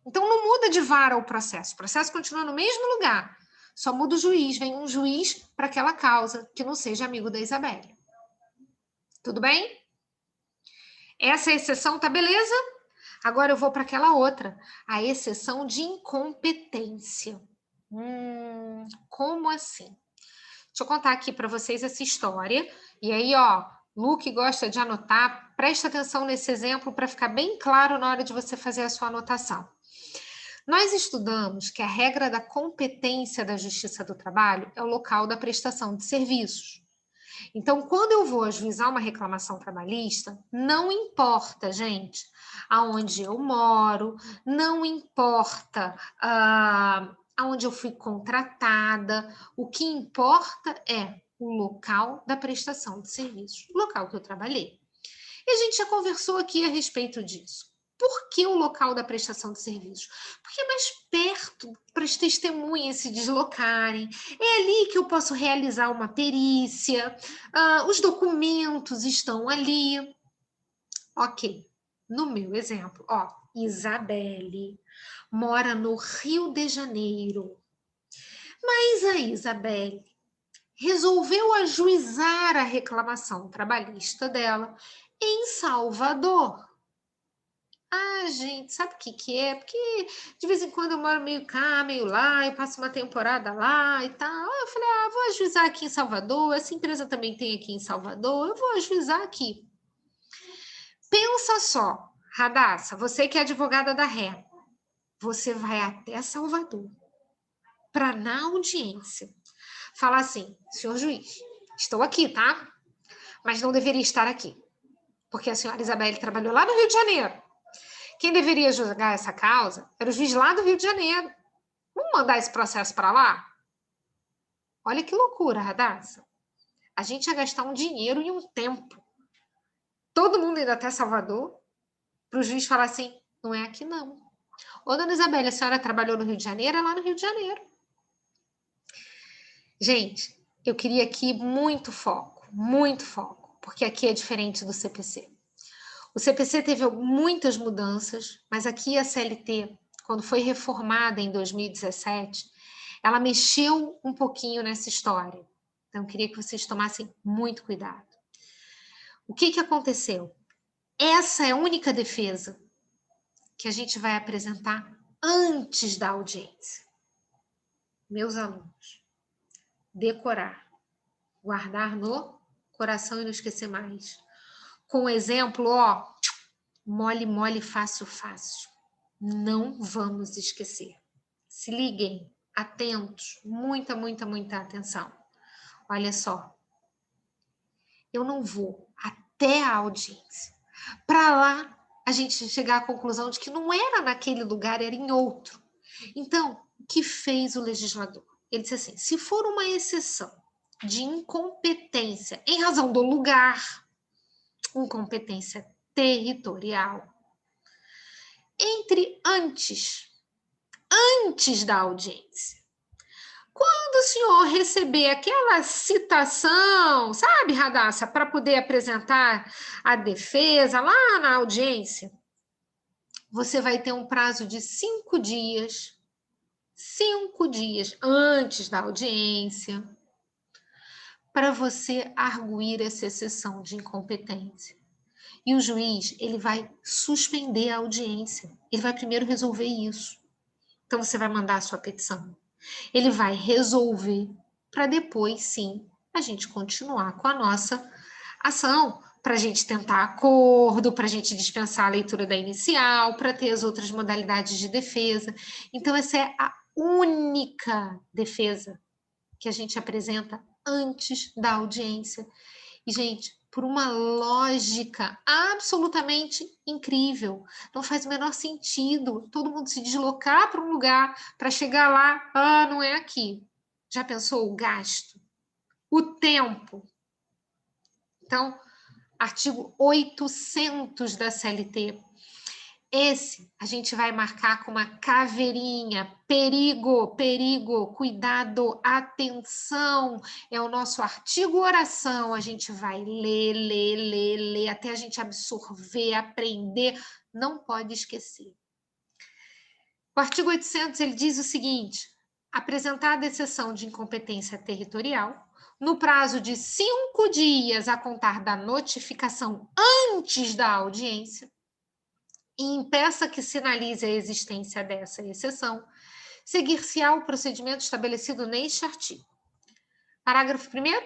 Então, não muda de vara o processo continua no mesmo lugar. Só muda o juiz, vem um juiz para aquela causa que não seja amigo da Isabelle. Tudo bem? Essa exceção tá beleza? Agora eu vou para aquela outra, a exceção de incompetência. Como assim? Deixa eu contar aqui para vocês essa história. E aí, ó, Lu, que gosta de anotar, presta atenção nesse exemplo para ficar bem claro na hora de você fazer a sua anotação. Nós estudamos que a regra da competência da Justiça do Trabalho é o local da prestação de serviços. Então, quando eu vou ajuizar uma reclamação trabalhista, não importa, gente, aonde eu moro, não importa aonde eu fui contratada, o que importa é o local da prestação de serviços, o local que eu trabalhei. E a gente já conversou aqui a respeito disso. Por que o local da prestação de serviços? Porque é mais perto para as testemunhas se deslocarem. É ali que eu posso realizar uma perícia. Os documentos estão ali. Ok. No meu exemplo, ó, Isabelle mora no Rio de Janeiro. Mas a Isabelle resolveu ajuizar a reclamação trabalhista dela em Salvador. Gente, sabe o que é? Porque de vez em quando eu moro meio cá, meio lá, eu passo uma temporada lá e tal. Eu falei, vou ajuizar aqui em Salvador, essa empresa também tem aqui em Salvador, eu vou ajuizar aqui. Pensa só, Radassa, você que é advogada da ré, você vai até Salvador para na audiência falar assim, senhor juiz, estou aqui, tá? Mas não deveria estar aqui, porque a senhora Isabelle trabalhou lá no Rio de Janeiro. Quem deveria julgar essa causa era o juiz lá do Rio de Janeiro. Vamos mandar esse processo para lá? Olha que loucura, Radassa. A gente ia gastar um dinheiro e um tempo. Todo mundo indo até Salvador para o juiz falar assim, não é aqui não. Ô, dona Isabelle, a senhora trabalhou no Rio de Janeiro? É lá no Rio de Janeiro. Gente, eu queria aqui muito foco, porque aqui é diferente do CPC. O CPC teve muitas mudanças, mas aqui a CLT, quando foi reformada em 2017, ela mexeu um pouquinho nessa história. Então, eu queria que vocês tomassem muito cuidado. O que aconteceu? Essa é a única defesa que a gente vai apresentar antes da audiência. Meus alunos, decorar, guardar no coração e não esquecer mais. Com o exemplo, ó, mole, mole, fácil, fácil. Não vamos esquecer. Se liguem, atentos, muita, muita, muita atenção. Olha só, eu não vou até a audiência. Para lá, a gente chegar à conclusão de que não era naquele lugar, era em outro. Então, o que fez o legislador? Ele disse assim, se for uma exceção de incompetência em razão do lugar, incompetência territorial, entre antes da audiência. Quando o senhor receber aquela citação, sabe, Radassa, para poder apresentar a defesa lá na audiência, você vai ter um prazo de 5 dias antes da audiência, para você arguir essa exceção de incompetência. E o juiz, ele vai suspender a audiência. Ele vai primeiro resolver isso. Então, você vai mandar a sua petição. Ele vai resolver para depois, sim, a gente continuar com a nossa ação, para a gente tentar acordo, para a gente dispensar a leitura da inicial, para ter as outras modalidades de defesa. Então, essa é a única defesa que a gente apresenta antes da audiência. E, gente, por uma lógica absolutamente incrível. Não faz o menor sentido todo mundo se deslocar para um lugar para chegar lá, não é aqui. Já pensou o gasto? O tempo? Então, artigo 800 da CLT. Esse a gente vai marcar com uma caveirinha. Perigo, perigo, cuidado, atenção. É o nosso artigo oração. A gente vai ler, até a gente absorver, aprender. Não pode esquecer. O artigo 800 ele diz o seguinte: apresentada a exceção de incompetência territorial, no prazo de 5 dias a contar da notificação antes da audiência, e impeça que sinalize a existência dessa exceção, seguir-se-á o procedimento estabelecido neste artigo. Parágrafo 1º,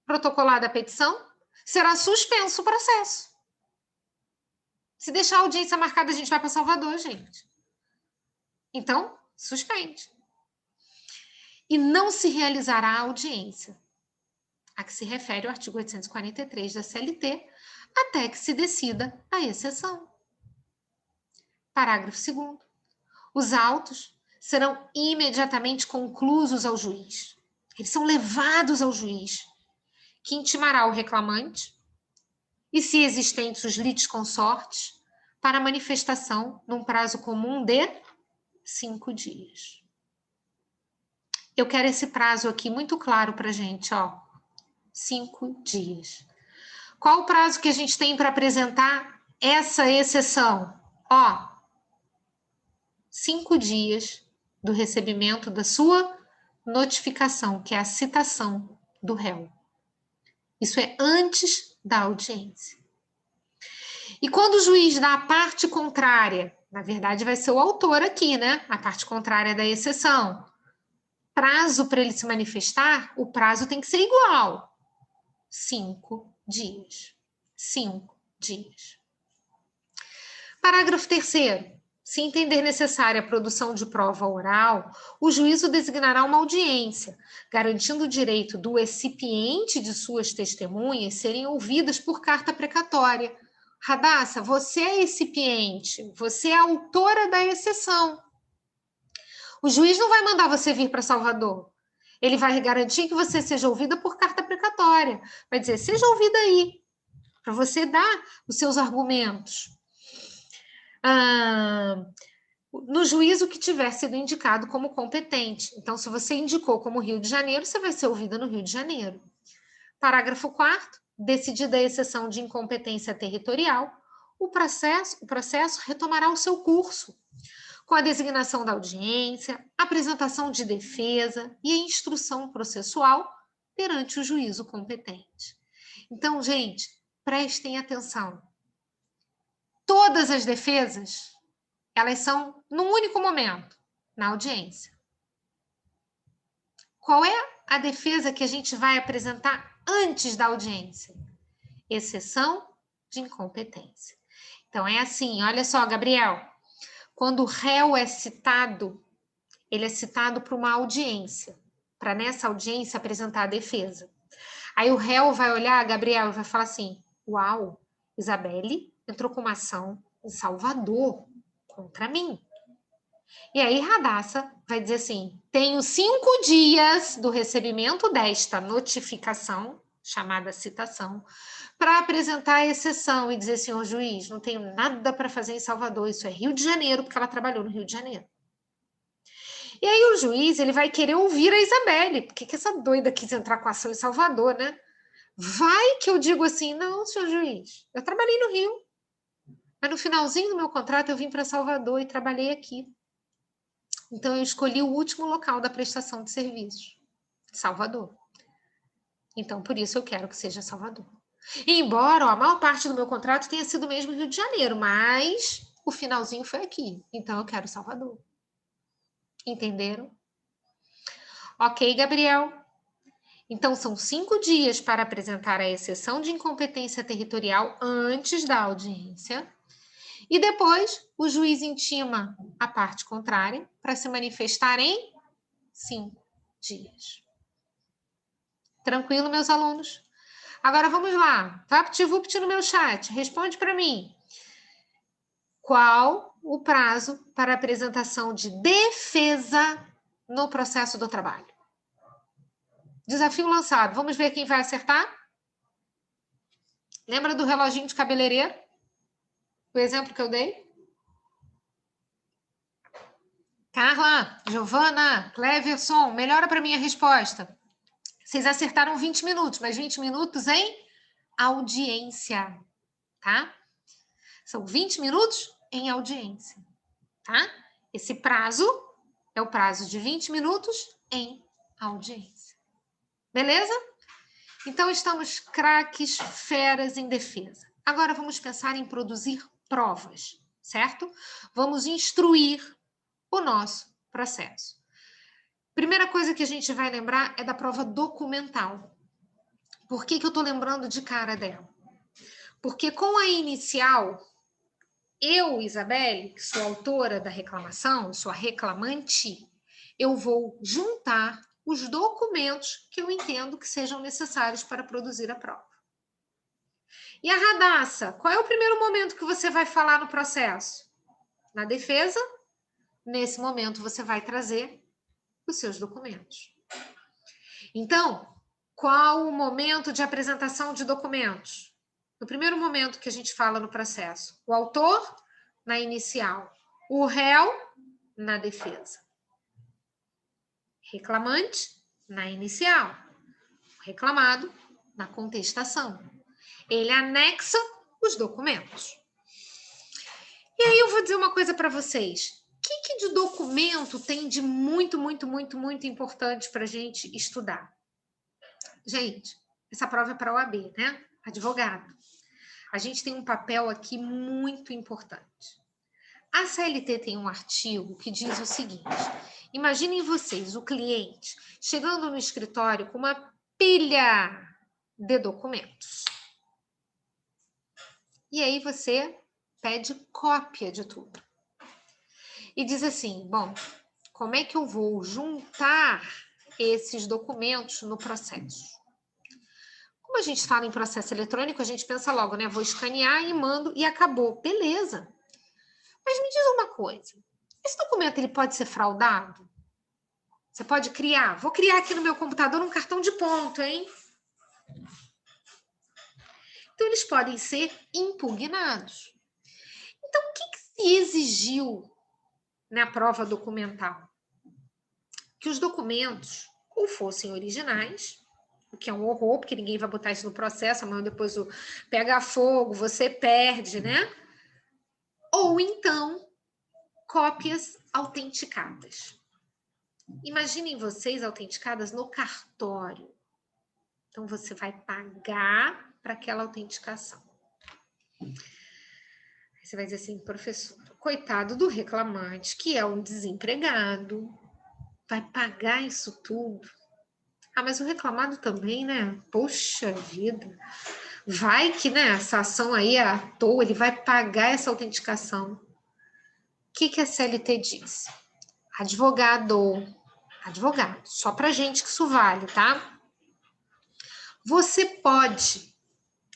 protocolada a petição, será suspenso o processo. Se deixar a audiência marcada, a gente vai para Salvador, gente. Então, suspende. E não se realizará a audiência, a que se refere o artigo 843 da CLT, até que se decida a exceção. Parágrafo 2º. Os autos serão imediatamente conclusos ao juiz. Eles são levados ao juiz, que intimará o reclamante e, se existentes os litisconsortes, para manifestação num prazo comum de 5 dias. Eu quero esse prazo aqui muito claro para a gente, 5 dias. Qual o prazo que a gente tem para apresentar essa exceção? 5 dias do recebimento da sua notificação, que é a citação do réu. Isso é antes da audiência. E quando o juiz dá a parte contrária, na verdade vai ser o autor aqui, né? A parte contrária da exceção. Prazo para ele se manifestar, o prazo tem que ser igual. 5 dias. 5 dias. Parágrafo 3º. Se entender necessária a produção de prova oral, o juízo designará uma audiência, garantindo o direito do recipiente de suas testemunhas serem ouvidas por carta precatória. Radassa, você é recipiente, você é autora da exceção. O juiz não vai mandar você vir para Salvador. Ele vai garantir que você seja ouvida por carta precatória. Vai dizer, seja ouvida aí, para você dar os seus argumentos. No juízo que tiver sido indicado como competente. Então, se você indicou como Rio de Janeiro, você vai ser ouvida no Rio de Janeiro. Parágrafo 4º, decidida a exceção de incompetência territorial, o processo retomará o seu curso, com a designação da audiência, apresentação de defesa e a instrução processual perante o juízo competente. Então, gente, prestem atenção. Todas as defesas, elas são num único momento, na audiência. Qual é a defesa que a gente vai apresentar antes da audiência? Exceção de incompetência. Então, é assim, olha só, Gabriel, quando o réu é citado, ele é citado para uma audiência, para nessa audiência apresentar a defesa. Aí o réu vai olhar, Gabriel, e vai falar assim, uau, Isabelle entrou com uma ação em Salvador contra mim. E aí Radassa vai dizer assim, tenho 5 dias do recebimento desta notificação, chamada citação, para apresentar a exceção e dizer, senhor juiz, não tenho nada para fazer em Salvador, isso é Rio de Janeiro, porque ela trabalhou no Rio de Janeiro. E aí o juiz, ele vai querer ouvir a Isabelle, porque que essa doida quis entrar com ação em Salvador, né? Vai que eu digo assim, não, senhor juiz, eu trabalhei no Rio, mas no finalzinho do meu contrato eu vim para Salvador e trabalhei aqui. Então eu escolhi o último local da prestação de serviços, Salvador. Então por isso eu quero que seja Salvador. E embora a maior parte do meu contrato tenha sido mesmo Rio de Janeiro, mas o finalzinho foi aqui. Então eu quero Salvador. Entenderam? Ok, Gabriel? Então, são 5 dias para apresentar a exceção de incompetência territorial antes da audiência. E depois, o juiz intima a parte contrária para se manifestar em 5 dias. Tranquilo, meus alunos? Agora vamos lá. VaptVupt no meu chat. Responde para mim. Qual o prazo para apresentação de defesa no processo do trabalho? Desafio lançado. Vamos ver quem vai acertar? Lembra do reloginho de cabeleireiro? O exemplo que eu dei? Carla, Giovana, Cleverson, melhora para mim a resposta. Vocês acertaram 20 minutos, mas 20 minutos em audiência, tá? São 20 minutos em audiência, tá? Esse prazo é o prazo de 20 minutos em audiência. Beleza? Então, estamos craques, feras em defesa. Agora, vamos pensar em produzir provas, certo? Vamos instruir o nosso processo. Primeira coisa que a gente vai lembrar é da prova documental. Por que eu estou lembrando de cara dela? Porque com a inicial, eu, Isabelle, que sou autora da reclamação, sou a reclamante, eu vou juntar os documentos que eu entendo que sejam necessários para produzir a prova. E a Radassa, qual é o primeiro momento que você vai falar no processo? Na defesa, nesse momento você vai trazer os seus documentos. Então, qual o momento de apresentação de documentos? No primeiro momento que a gente fala no processo, o autor na inicial, o réu na defesa. Reclamante na inicial, o reclamado na contestação. Ele anexa os documentos. E aí eu vou dizer uma coisa para vocês. O que de documento tem de muito importante para a gente estudar? Gente, essa prova é para a OAB, né? Advogado. A gente tem um papel aqui muito importante. A CLT tem um artigo que diz o seguinte: imaginem vocês, o cliente, chegando no escritório com uma pilha de documentos. E aí você pede cópia de tudo. E diz assim, bom, como é que eu vou juntar esses documentos no processo? Como a gente fala em processo eletrônico, a gente pensa logo, né? Vou escanear e mando e acabou. Beleza. Mas me diz uma coisa. Esse documento, ele pode ser fraudado? Você pode criar? Vou criar aqui no meu computador um cartão de ponto, hein? Então, eles podem ser impugnados. Então, o que se exigiu na prova documental? Que os documentos ou fossem originais, o que é um horror, porque ninguém vai botar isso no processo, amanhã depois pega fogo, você perde, né? Ou então, cópias autenticadas. Imaginem vocês autenticadas no cartório. Então, você vai pagar para aquela autenticação. Aí você vai dizer assim, professor, coitado do reclamante, que é um desempregado, vai pagar isso tudo? Ah, mas o reclamado também, né? Poxa vida. Vai que, né, essa ação aí é à toa, ele vai pagar essa autenticação. O que a CLT diz? Advogado, só pra gente que isso vale, tá? Você pode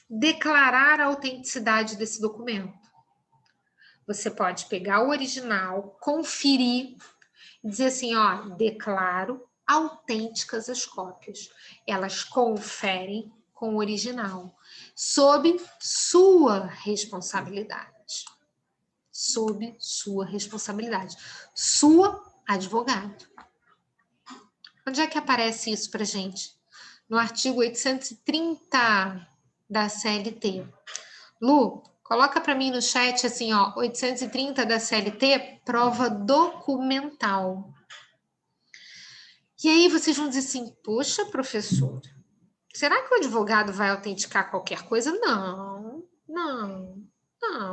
declarar a autenticidade desse documento. Você pode pegar o original, conferir, e dizer assim, ó, declaro autênticas as cópias. Elas conferem com o original, sob sua responsabilidade. Sob sua responsabilidade. Sua advogado. Onde é que aparece isso pra gente? No artigo 830 da CLT. Lu, coloca para mim no chat assim, ó, 830 da CLT, prova documental. E aí vocês vão dizer assim, poxa, professor, será que o advogado vai autenticar qualquer coisa? Não.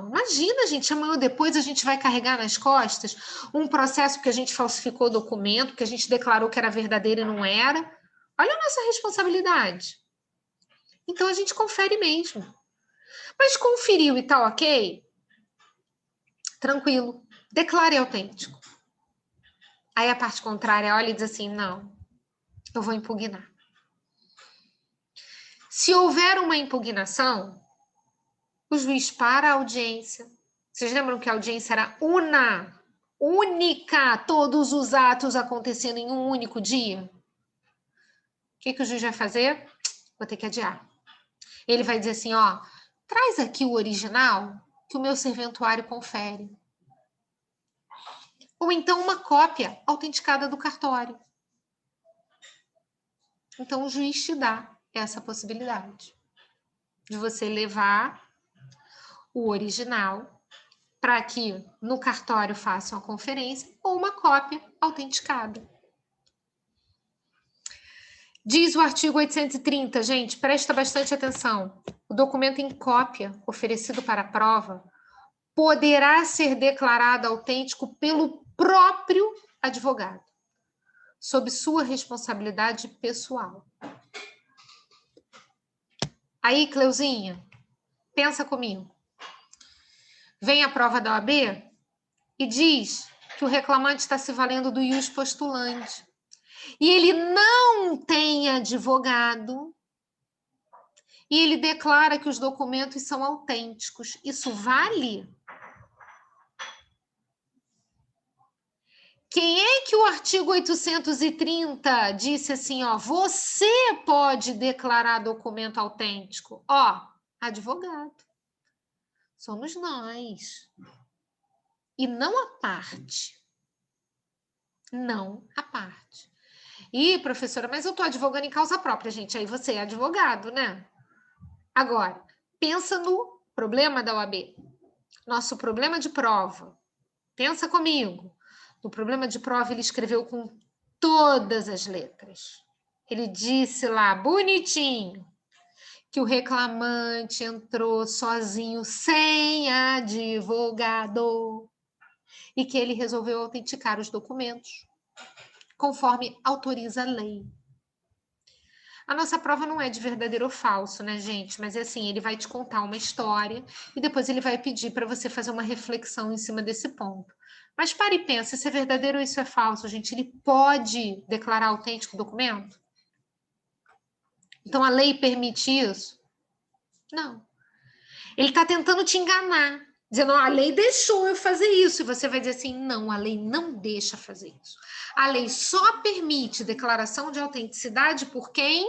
Imagina, gente, amanhã ou depois a gente vai carregar nas costas um processo que a gente falsificou documento, que a gente declarou que era verdadeiro e não era. Olha a nossa responsabilidade. Então a gente confere mesmo. Mas conferiu e tá ok? Tranquilo. Declare autêntico. Aí a parte contrária olha e diz assim, não, eu vou impugnar. Se houver uma impugnação, o juiz para a audiência. Vocês lembram que a audiência era única, todos os atos acontecendo em um único dia? O que o juiz vai fazer? Vou ter que adiar. Ele vai dizer assim, ó, traz aqui o original que o meu serventuário confere. Ou então uma cópia autenticada do cartório. Então o juiz te dá essa possibilidade de você levar o original para que no cartório façam a conferência ou uma cópia autenticada. Diz o artigo 830, gente, presta bastante atenção. O documento em cópia oferecido para a prova poderá ser declarado autêntico pelo próprio advogado, sob sua responsabilidade pessoal. Aí, Cleuzinha, pensa comigo. Vem a prova da OAB e diz que o reclamante está se valendo do ius postulante. E ele não tem advogado. E ele declara que os documentos são autênticos. Isso vale? Quem é que o artigo 830 disse assim, ó, você pode declarar documento autêntico? Ó, advogado. Somos nós. E não a parte. Não a parte. Ih, professora, mas eu estou advogando em causa própria, gente. Aí você é advogado, né? Agora, pensa no problema da OAB. Nosso problema de prova. Pensa comigo. No problema de prova, ele escreveu com todas as letras. Ele disse lá, bonitinho, que o reclamante entrou sozinho, sem advogado, e que ele resolveu autenticar os documentos, conforme autoriza a lei. A nossa prova não é de verdadeiro ou falso, né, gente? Mas é assim, ele vai te contar uma história e depois ele vai pedir para você fazer uma reflexão em cima desse ponto. Mas pare e pensa, isso é verdadeiro ou isso é falso, gente? Ele pode declarar autêntico o documento? Então a lei permite isso? Não. Ele está tentando te enganar, dizendo, a lei deixou eu fazer isso. E você vai dizer assim, não, a lei não deixa fazer isso. A lei só permite declaração de autenticidade por quem?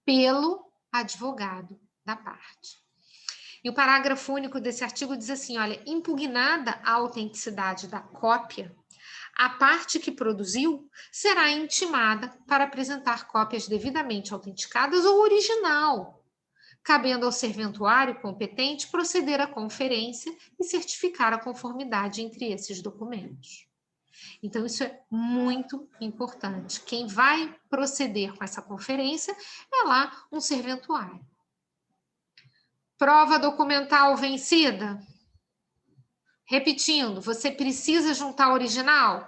Pelo advogado da parte. E o parágrafo único desse artigo diz assim, olha, impugnada a autenticidade da cópia, a parte que produziu será intimada para apresentar cópias devidamente autenticadas ou original, cabendo ao serventuário competente proceder à conferência e certificar a conformidade entre esses documentos. Então, isso é muito importante. Quem vai proceder com essa conferência é lá um serventuário. Prova documental vencida. Repetindo, você precisa juntar original?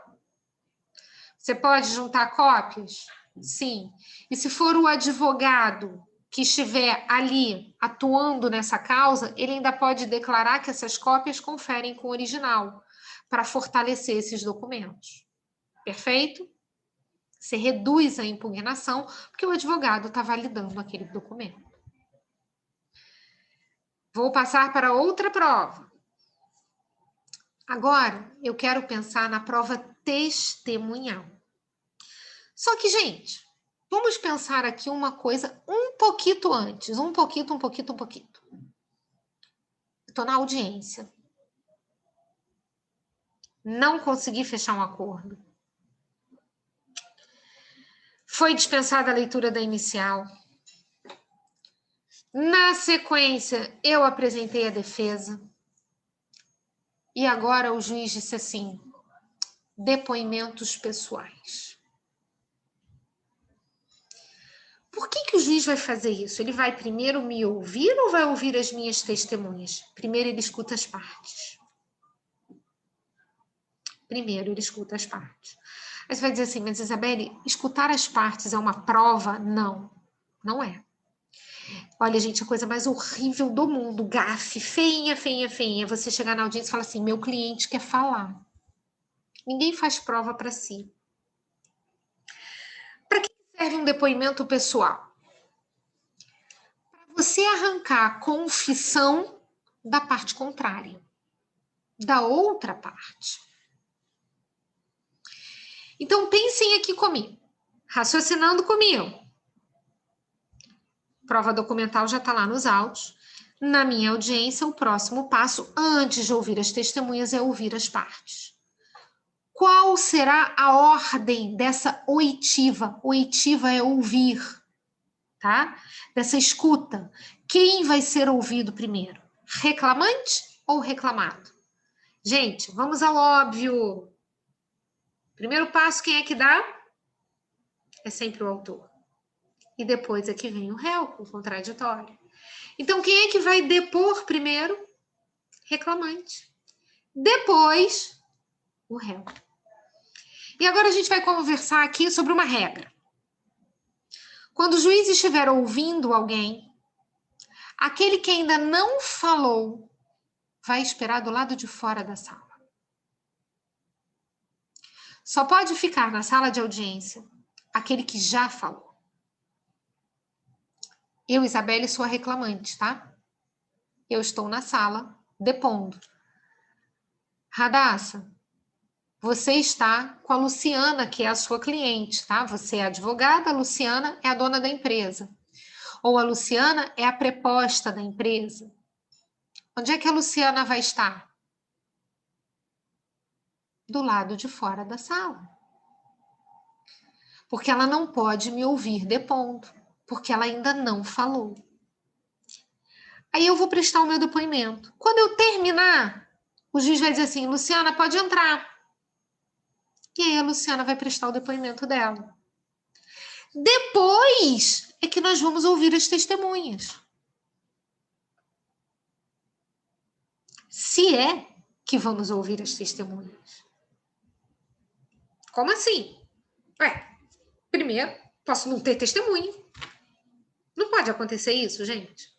Você pode juntar cópias? Sim. E se for o advogado que estiver ali atuando nessa causa, ele ainda pode declarar que essas cópias conferem com o original, para fortalecer esses documentos. Perfeito? Você reduz a impugnação, porque o advogado está validando aquele documento. Vou passar para outra prova. Agora, eu quero pensar na prova testemunhal. Só que, gente, vamos pensar aqui uma coisa um pouquinho antes. Um pouquinho. Estou na audiência. Não consegui fechar um acordo. Foi dispensada a leitura da inicial. Na sequência, eu apresentei a defesa. E agora o juiz disse assim, depoimentos pessoais. Por que o juiz vai fazer isso? Ele vai primeiro me ouvir ou vai ouvir as minhas testemunhas? Primeiro ele escuta as partes. Primeiro ele escuta as partes. Aí você vai dizer assim, mas Isabelle, escutar as partes é uma prova? Não, não é. Olha, gente, a coisa mais horrível do mundo, gafe, feinha. Você chegar na audiência e falar assim, meu cliente quer falar. Ninguém faz prova para si. Para que serve um depoimento pessoal? você arrancar a confissão da parte contrária, da outra parte. Então, pensem aqui comigo, raciocinando comigo. Prova documental já está lá nos autos. Na minha audiência, o próximo passo, antes de ouvir as testemunhas, é ouvir as partes. Qual será a ordem dessa oitiva? Oitiva é ouvir, tá? Dessa escuta. Quem vai ser ouvido primeiro? Reclamante ou reclamado? Gente, vamos ao óbvio. Primeiro passo, quem é que dá? É sempre o autor. E depois é que vem o réu, o contraditório. Então, quem é que vai depor primeiro? Reclamante. Depois, o réu. E agora a gente vai conversar aqui sobre uma regra. Quando o juiz estiver ouvindo alguém, aquele que ainda não falou vai esperar do lado de fora da sala. Só pode ficar na sala de audiência aquele que já falou. Eu, Isabelle, sou a reclamante, tá? Eu estou na sala, depondo. Radassa, você está com a Luciana, que é a sua cliente, tá? Você é a advogada, a Luciana é a dona da empresa. Ou a Luciana é a preposta da empresa. Onde é que a Luciana vai estar? Do lado de fora da sala. Porque ela não pode me ouvir depondo, porque ela ainda não falou. Aí eu vou prestar o meu depoimento. Quando eu terminar, o juiz vai dizer assim, Luciana, pode entrar. E aí a Luciana vai prestar o depoimento dela. Depois é que nós vamos ouvir as testemunhas. Se é que vamos ouvir as testemunhas. Como assim? Primeiro, posso não ter testemunha. Não pode acontecer isso, gente.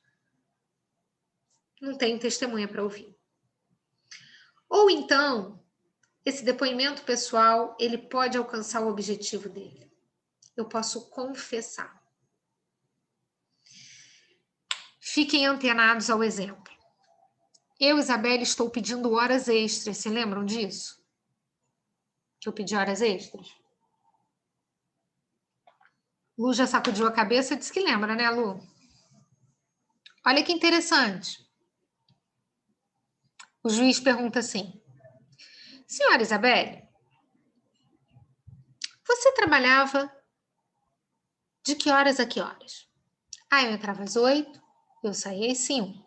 Não tenho testemunha para ouvir. Ou então, esse depoimento pessoal, ele pode alcançar o objetivo dele. Eu posso confessar. Fiquem antenados ao exemplo. Eu, Isabelle, estou pedindo horas extras. Se lembram disso? Que eu pedi horas extras? Lu já sacudiu a cabeça e disse que lembra, né, Lu? Olha que interessante. O juiz pergunta assim, senhora Isabelle, você trabalhava de que horas a que horas? Eu entrava às 8, eu saía às 5.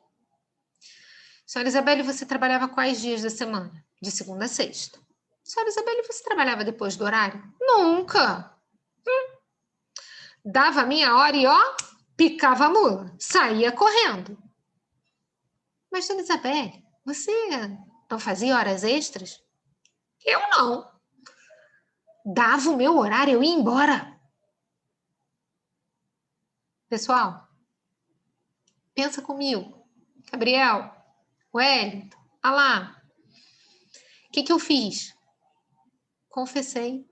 Senhora Isabelle, você trabalhava quais dias da semana? De segunda a sexta. Senhora Isabelle, você trabalhava depois do horário? Nunca. Dava a minha hora e, picava a mula. Saía correndo. Mas, dona Isabelle, você não fazia horas extras? Eu não. Dava o meu horário, eu ia embora. Pessoal, pensa comigo. Gabriel, Wellington, Alá. O que eu fiz? Confessei.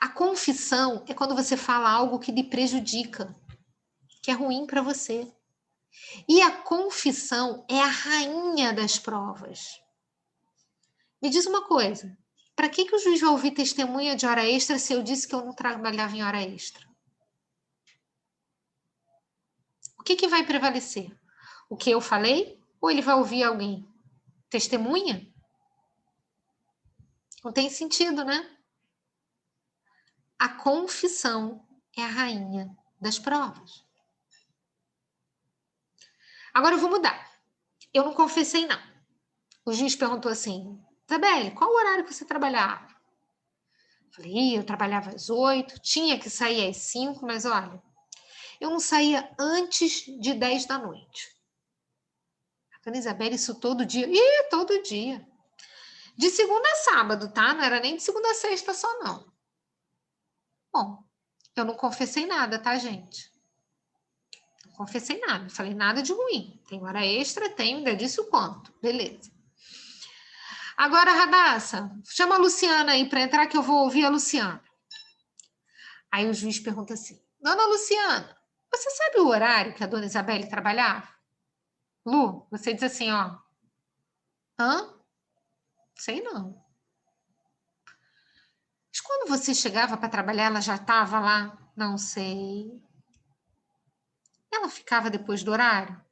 A confissão é quando você fala algo que lhe prejudica, que é ruim para você. E a confissão é a rainha das provas. Me diz uma coisa, para que o juiz vai ouvir testemunha de hora extra se eu disse que eu não trabalhava em hora extra? O que vai prevalecer? O que eu falei? Ou ele vai ouvir alguém? Testemunha? Não tem sentido, né? A confissão é a rainha das provas. Agora eu vou mudar. Eu não confessei, não. O juiz perguntou assim, Isabelle, qual o horário que você trabalhava? Falei, eu trabalhava às 8, tinha que sair às 5, mas olha, eu não saía antes de 10 da noite. Dona Isabelle, isso todo dia? Todo dia. De segunda a sábado, tá? Não era nem de segunda a sexta só, não. Bom, eu não confessei nada, tá, gente? Não confessei nada, não falei nada de ruim. Tem hora extra, tenho, ainda disse o quanto. Beleza. Agora, Radassa, chama a Luciana aí para entrar que eu vou ouvir a Luciana. Aí o juiz pergunta assim, Dona Luciana, Você sabe o horário que a dona Isabelle trabalhava? Lu, você diz assim, ó. Hã? Sei não. Mas quando você chegava para trabalhar, ela já estava lá? Não sei. Ela ficava depois do horário?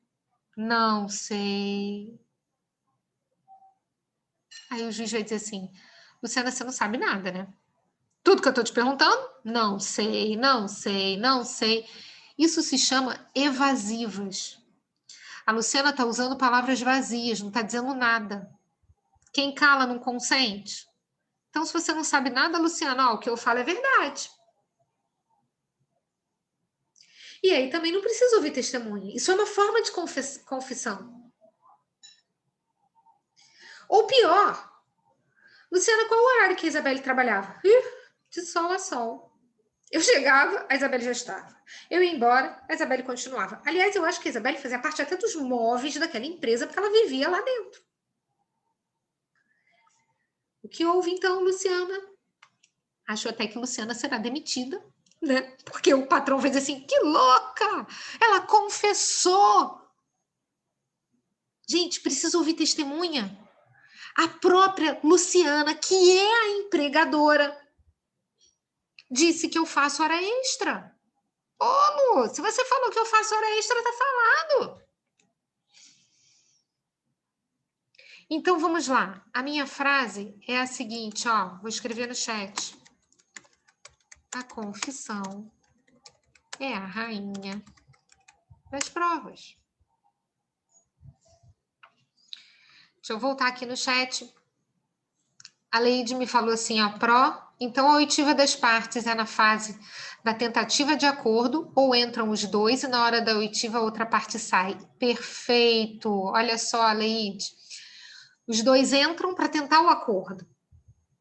Não sei. Aí o juiz vai dizer assim, Luciana, você não sabe nada, né? Tudo que eu estou te perguntando? Não sei, não sei, não sei. Isso se chama evasivas. A Luciana está usando palavras vazias, não está dizendo nada. Quem cala não consente. Então, se você não sabe nada, Luciana, ó, o que eu falo é verdade. E aí também não precisa ouvir testemunha. Isso é uma forma de confissão. Ou pior, Luciana, qual o horário que a Isabelle trabalhava? De sol a sol. Eu chegava, a Isabelle já estava. Eu ia embora, a Isabelle continuava. Aliás, eu acho que a Isabelle fazia parte até dos móveis daquela empresa, porque ela vivia lá dentro. O que houve então, Luciana? Acho até que Luciana será demitida, né? Porque o patrão vai dizer assim, que louca! Ela confessou! Gente, precisa ouvir testemunha. A própria Luciana, que é a empregadora, disse que eu faço hora extra. Ô, Lu, se você falou que eu faço hora extra, tá falado. Então, vamos lá. A minha frase é a seguinte, ó. Vou escrever no chat. A confissão é a rainha das provas. Deixa eu voltar aqui no chat. A Leide me falou assim, ó, então a oitiva das partes é na fase da tentativa de acordo ou entram os dois e na hora da oitiva a outra parte sai. Perfeito. Olha só, Leide. Os dois entram para tentar o acordo,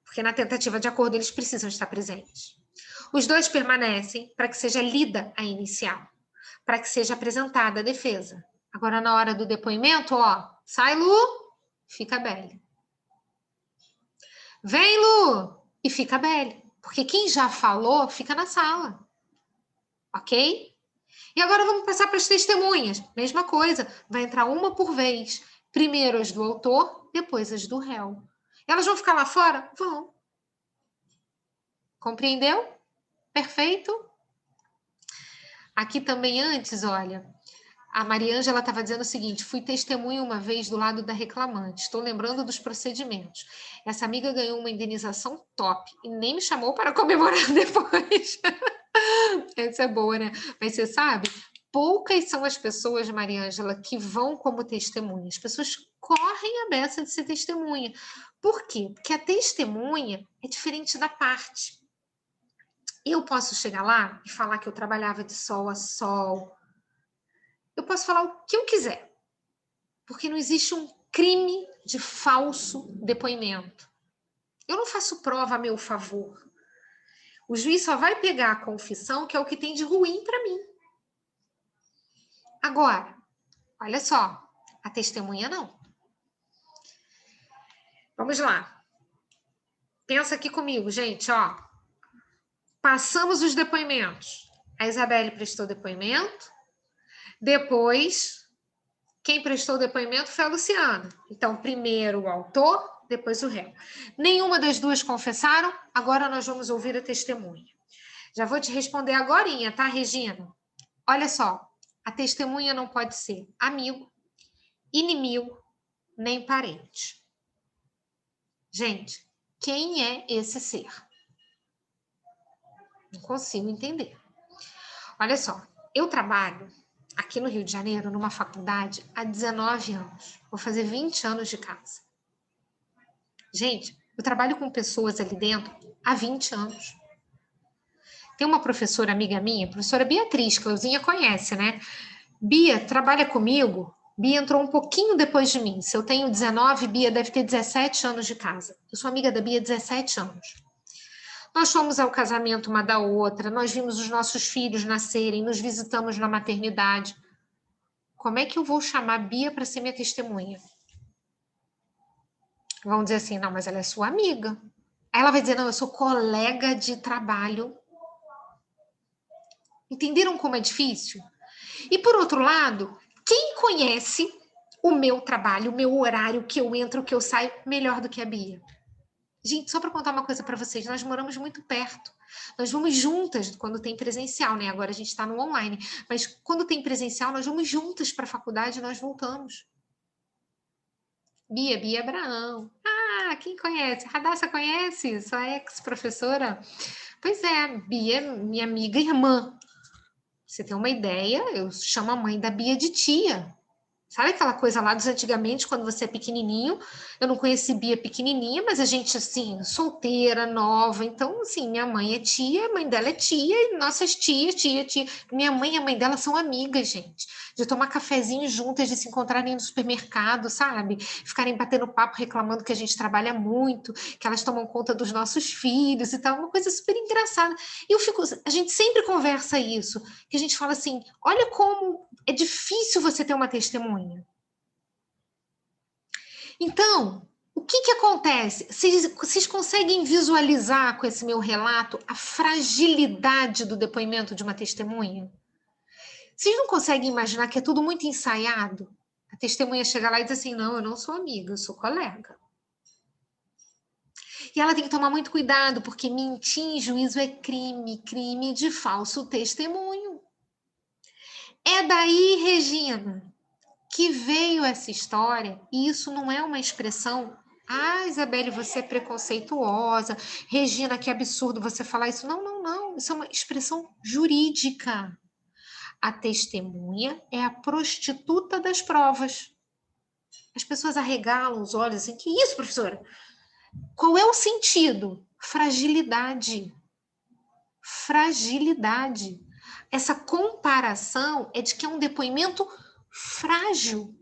porque na tentativa de acordo eles precisam estar presentes. Os dois permanecem para que seja lida a inicial, para que seja apresentada a defesa. Agora, na hora do depoimento, ó, sai Lu, fica Belle. Vem, Lu! E fica Belle. Porque quem já falou, fica na sala. Ok? E agora vamos passar para as testemunhas. Mesma coisa. Vai entrar uma por vez. Primeiro as do autor, depois as do réu. Elas vão ficar lá fora? Vão. Compreendeu? Perfeito? Aqui também antes, olha, a Mariângela estava dizendo o seguinte, fui testemunha uma vez do lado da reclamante, estou lembrando dos procedimentos. Essa amiga ganhou uma indenização top e nem me chamou para comemorar depois. Essa é boa, né? Mas você sabe, poucas são as pessoas, Mariângela, que vão como testemunha. As pessoas correm a beça de ser testemunha. Por quê? Porque a testemunha é diferente da parte. Eu posso chegar lá e falar que eu trabalhava de sol a sol. Eu posso falar o que eu quiser, porque não existe um crime de falso depoimento. Eu não faço prova a meu favor. O juiz só vai pegar a confissão, que é o que tem de ruim para mim. Agora, olha só, a testemunha não. Vamos lá. Pensa aqui comigo, gente, ó. Passamos os depoimentos. A Isabelle prestou depoimento. Depois, quem prestou depoimento foi a Luciana. Então, primeiro o autor, depois o réu. Nenhuma das duas confessaram, agora nós vamos ouvir a testemunha. Já vou te responder agorinha, tá, Regina? Olha só, a testemunha não pode ser amigo, inimigo, nem parente. Gente, quem é esse ser? Não consigo entender. Olha só, eu trabalho aqui no Rio de Janeiro, numa faculdade, há 19 anos. Vou fazer 20 anos de casa. Gente, eu trabalho com pessoas ali dentro há 20 anos. Tem uma professora amiga minha, professora Beatriz, que a Euzinha conhece, né? Bia trabalha comigo. Bia entrou um pouquinho depois de mim. Se eu tenho 19, Bia deve ter 17 anos de casa. Eu sou amiga da Bia há 17 anos. Nós fomos ao casamento uma da outra, nós vimos os nossos filhos nascerem, nos visitamos na maternidade. Como é que eu vou chamar a Bia para ser minha testemunha? Vão dizer assim, não, mas ela é sua amiga. Aí ela vai dizer, não, eu sou colega de trabalho. Entenderam como é difícil? E, por outro lado, quem conhece o meu trabalho, o meu horário, que eu entro, que eu saio, melhor do que a Bia? Gente, só para contar uma coisa para vocês, nós moramos muito perto. Nós vamos juntas quando tem presencial, né? Agora a gente está no online. Mas quando tem presencial, nós vamos juntas para a faculdade e nós voltamos. Bia Abraão. Ah, quem conhece? Radassa conhece? Sua ex-professora? Pois é, Bia, minha amiga e irmã. Você tem uma ideia? Eu chamo a mãe da Bia de tia. Sabe aquela coisa lá dos antigamente, quando você é pequenininho? Eu não conheci Bia pequenininha, mas a gente, assim, solteira, nova. Então, assim, minha mãe é tia, a mãe dela é tia, e nossas tia. Minha mãe e a mãe dela são amigas, gente. De tomar cafezinho juntas, de se encontrarem no supermercado, sabe? Ficarem batendo papo, reclamando que a gente trabalha muito, que elas tomam conta dos nossos filhos e tal. Uma coisa super engraçada. E a gente sempre conversa isso, que a gente fala assim, olha como é difícil você ter uma testemunha. Então, o que acontece? Vocês conseguem visualizar com esse meu relato a fragilidade do depoimento de uma testemunha? Vocês não conseguem imaginar que é tudo muito ensaiado? A testemunha chega lá e diz assim, não, eu não sou amiga, eu sou colega. E ela tem que tomar muito cuidado, porque mentir em juízo é crime de falso testemunho. É daí, Regina, que veio essa história, e isso não é uma expressão, ah, Isabelle, você é preconceituosa, Regina, que absurdo você falar isso. Não, isso é uma expressão jurídica. A testemunha é a prostituta das provas. As pessoas arregalam os olhos assim, que isso, professora? Qual é o sentido? Fragilidade. Fragilidade. Essa comparação é de que é um depoimento frágil.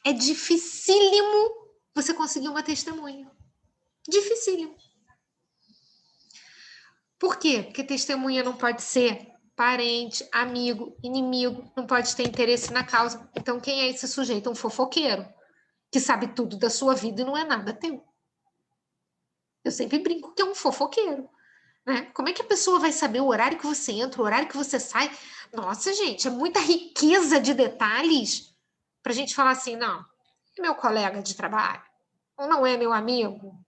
É dificílimo você conseguir uma testemunha. Dificílimo. Por quê? Porque testemunha não pode ser parente, amigo, inimigo, não pode ter interesse na causa. Então, quem é esse sujeito? Um fofoqueiro, que sabe tudo da sua vida e não é nada teu. Eu sempre brinco que é um fofoqueiro. Né? Como é que a pessoa vai saber o horário que você entra, o horário que você sai? Nossa, gente, é muita riqueza de detalhes para a gente falar assim, não, é meu colega de trabalho, ou não é meu amigo.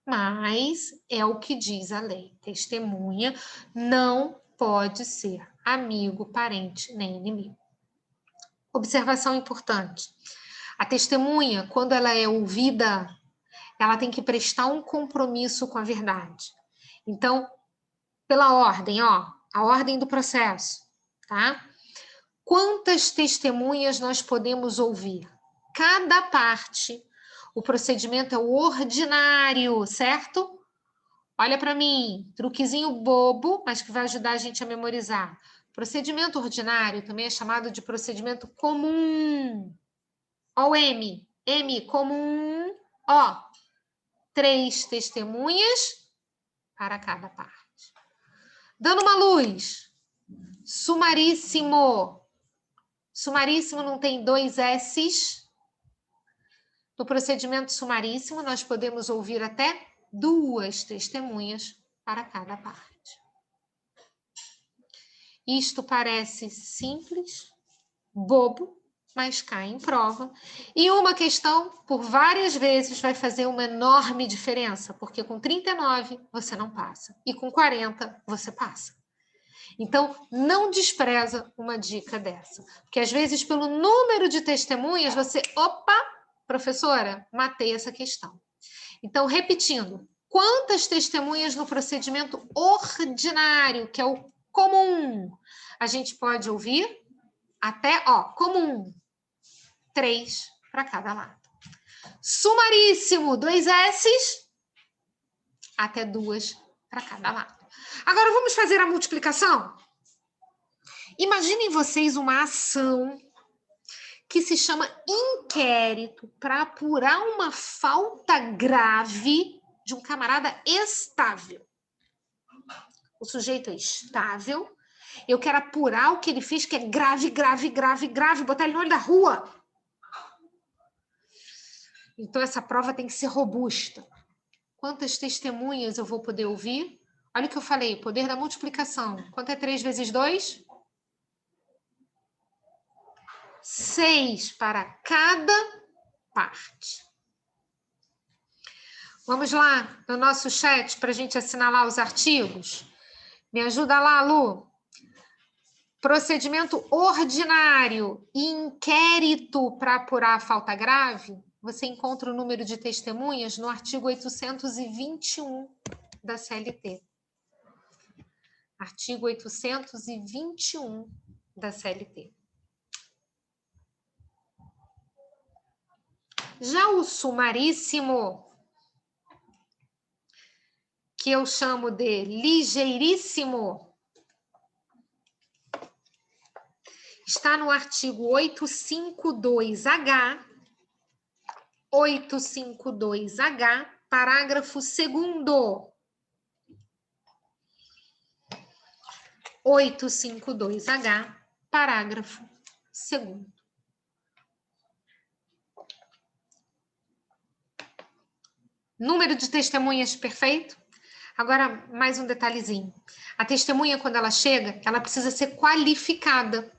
Mas é o que diz a lei. Testemunha não pode ser amigo, parente, nem inimigo. Observação importante. A testemunha, quando ela é ouvida, ela tem que prestar um compromisso com a verdade. Então, pela ordem, ó, a ordem do processo, tá? Quantas testemunhas nós podemos ouvir? Cada parte. O procedimento é o ordinário, certo? Olha para mim, truquezinho bobo, mas que vai ajudar a gente a memorizar. Procedimento ordinário também é chamado de procedimento comum. Ó o M, comum. Ó, 3 testemunhas para cada parte. Dando uma luz. Sumaríssimo. Sumaríssimo não tem 2 S's. No procedimento sumaríssimo, nós podemos ouvir até 2 testemunhas para cada parte. Isto parece simples, bobo, mas cai em prova. E uma questão, por várias vezes, vai fazer uma enorme diferença, porque com 39 você não passa, e com 40 você passa. Então, não despreza uma dica dessa, porque às vezes, pelo número de testemunhas, você, opa, professora, matei essa questão. Então, repetindo, quantas testemunhas no procedimento ordinário, que é o comum, a gente pode ouvir? Até, ó, comum, 3 para cada lado. Sumaríssimo, 2 S's, até 2 para cada lado. Agora, vamos fazer a multiplicação? Imaginem vocês uma ação que se chama inquérito para apurar uma falta grave de um camarada estável. O sujeito é estável, eu quero apurar o que ele fez, que é grave, botar ele no olho da rua. Então, essa prova tem que ser robusta. Quantas testemunhas eu vou poder ouvir? Olha o que eu falei, poder da multiplicação. Quanto é 3 vezes 2? 6 para cada parte. Vamos lá no nosso chat para a gente assinalar os artigos? Me ajuda lá, Lu. Procedimento ordinário e inquérito para apurar a falta grave. Você encontra o número de testemunhas no artigo 821 da CLT. Artigo 821 da CLT. Já o sumaríssimo, que eu chamo de ligeiríssimo, está no artigo 852H, 852H, parágrafo 2º. 852H, parágrafo 2º. Número de testemunhas perfeito? Agora, mais um detalhezinho. A testemunha, quando ela chega, ela precisa ser qualificada.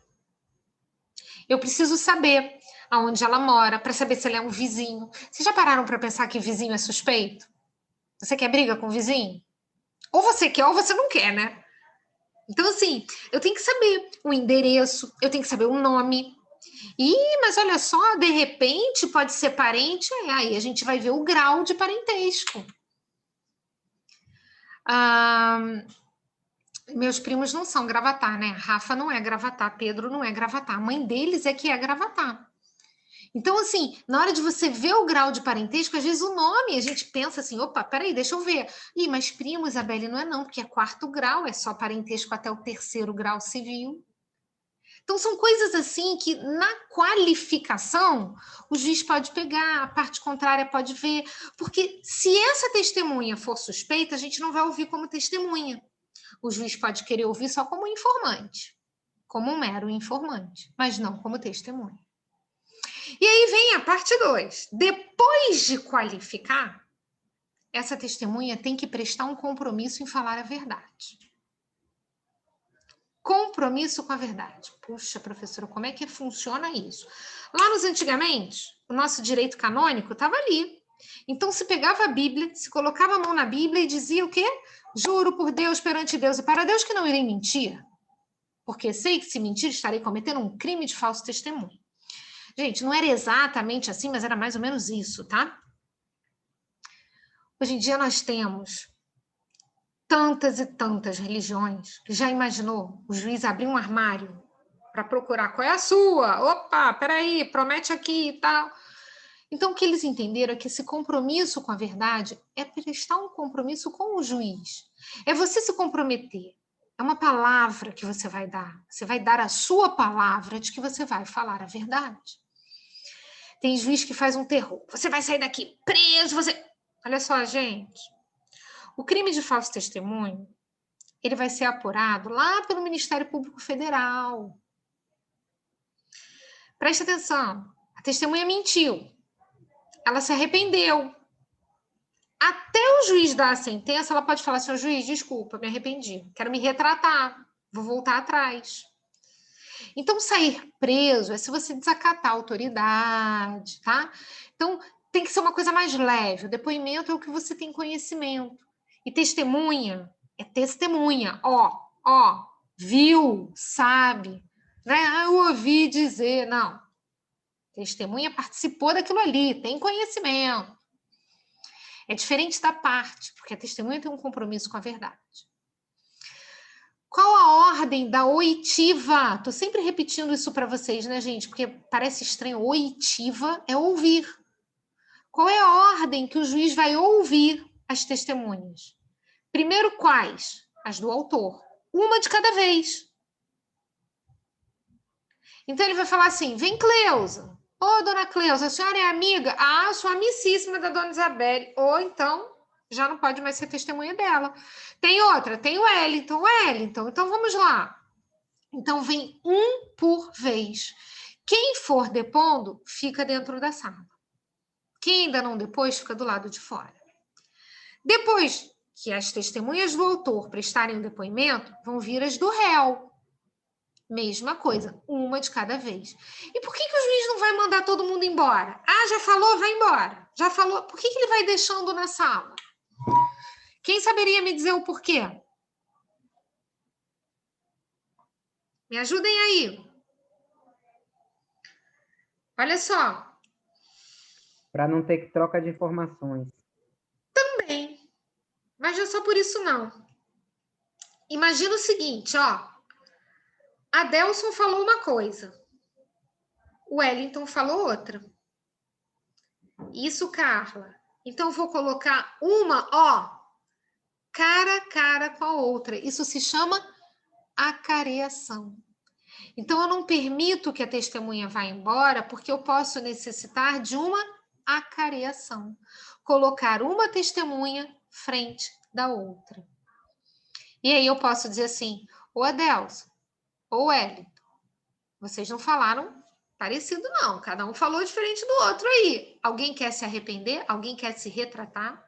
Eu preciso saber aonde ela mora, para saber se ela é um vizinho. Vocês já pararam para pensar que vizinho é suspeito? Você quer briga com o vizinho? Ou você quer ou você não quer, né? Então, assim, eu tenho que saber o endereço, eu tenho que saber o nome. Mas olha só, de repente pode ser parente, aí a gente vai ver o grau de parentesco. Meus primos não são Gravatá, né? Rafa não é Gravatá, Pedro não é Gravatá. A mãe deles é que é Gravatá. Então, assim, na hora de você ver o grau de parentesco, às vezes o nome, a gente pensa assim, opa, peraí, deixa eu ver. Mas primo, Isabelle, não é não, porque é 4º grau, é só parentesco até o 3º grau civil. Então, são coisas assim que, na qualificação, o juiz pode pegar, a parte contrária pode ver, porque se essa testemunha for suspeita, a gente não vai ouvir como testemunha. O juiz pode querer ouvir só como informante, como um mero informante, mas não como testemunha. E aí vem a parte 2. Depois de qualificar, essa testemunha tem que prestar um compromisso em falar a verdade. Compromisso com a verdade. Puxa, professora, como é que funciona isso? Lá nos antigamente, o nosso direito canônico estava ali. Então, se pegava a Bíblia, se colocava a mão na Bíblia e dizia o quê? Juro por Deus, perante Deus e para Deus que não irei mentir, porque sei que se mentir estarei cometendo um crime de falso testemunho. Gente, não era exatamente assim, mas era mais ou menos isso, tá? Hoje em dia nós temos tantas e tantas religiões. Já imaginou o juiz abrir um armário para procurar qual é a sua? Opa, peraí, promete aqui e tal. Então, o que eles entenderam é que esse compromisso com a verdade é prestar um compromisso com o juiz. É você se comprometer. É uma palavra que você vai dar. Você vai dar a sua palavra de que você vai falar a verdade. Tem juiz que faz um terror. Você vai sair daqui preso, você... Olha só, gente. O crime de falso testemunho, ele vai ser apurado lá pelo Ministério Público Federal. Preste atenção. A testemunha mentiu. Ela se arrependeu. Até o juiz dar a sentença, ela pode falar assim, juiz, desculpa, me arrependi. Quero me retratar. Vou voltar atrás. Então, sair preso é se você desacatar a autoridade, tá? Então, tem que ser uma coisa mais leve. O depoimento é o que você tem conhecimento. E testemunha é testemunha. Ó, viu, sabe, né? Eu ouvi dizer, não. Testemunha participou daquilo ali, tem conhecimento. É diferente da parte, porque a testemunha tem um compromisso com a verdade. Qual a ordem da oitiva? Tô sempre repetindo isso para vocês, né, gente? Porque parece estranho. Oitiva é ouvir. Qual é a ordem que o juiz vai ouvir as testemunhas? Primeiro, quais? As do autor. Uma de cada vez. Então, ele vai falar assim, vem Cleusa. Ô, dona Cleusa, a senhora é amiga? Ah, sou amicíssima da dona Isabelle. Ou então, já não pode mais ser testemunha dela. Tem outra, tem o Wellington. Então vamos lá. Então, vem um por vez. Quem for depondo, fica dentro da sala. Quem ainda não depôs, fica do lado de fora. Depois que as testemunhas do autor prestarem o depoimento, vão vir as do réu. Mesma coisa, uma de cada vez. E por que o juiz não vai mandar todo mundo embora? Ah, já falou, vai embora. Já falou, por que ele vai deixando na sala? Quem saberia me dizer o porquê? Me ajudem aí. Olha só. Para não ter troca de informações. Também. Mas não é só por isso, não. Imagina o seguinte, ó. Adelson falou uma coisa. O Wellington falou outra. Isso, Carla. Então, eu vou colocar uma, ó, cara a cara com a outra. Isso se chama acareação. Então, eu não permito que a testemunha vá embora, porque eu posso necessitar de uma acareação. Colocar uma testemunha frente da outra. E aí eu posso dizer assim, ô Adelson, ô Wellington, vocês não falaram parecido não, cada um falou diferente do outro aí. Alguém quer se arrepender? Alguém quer se retratar?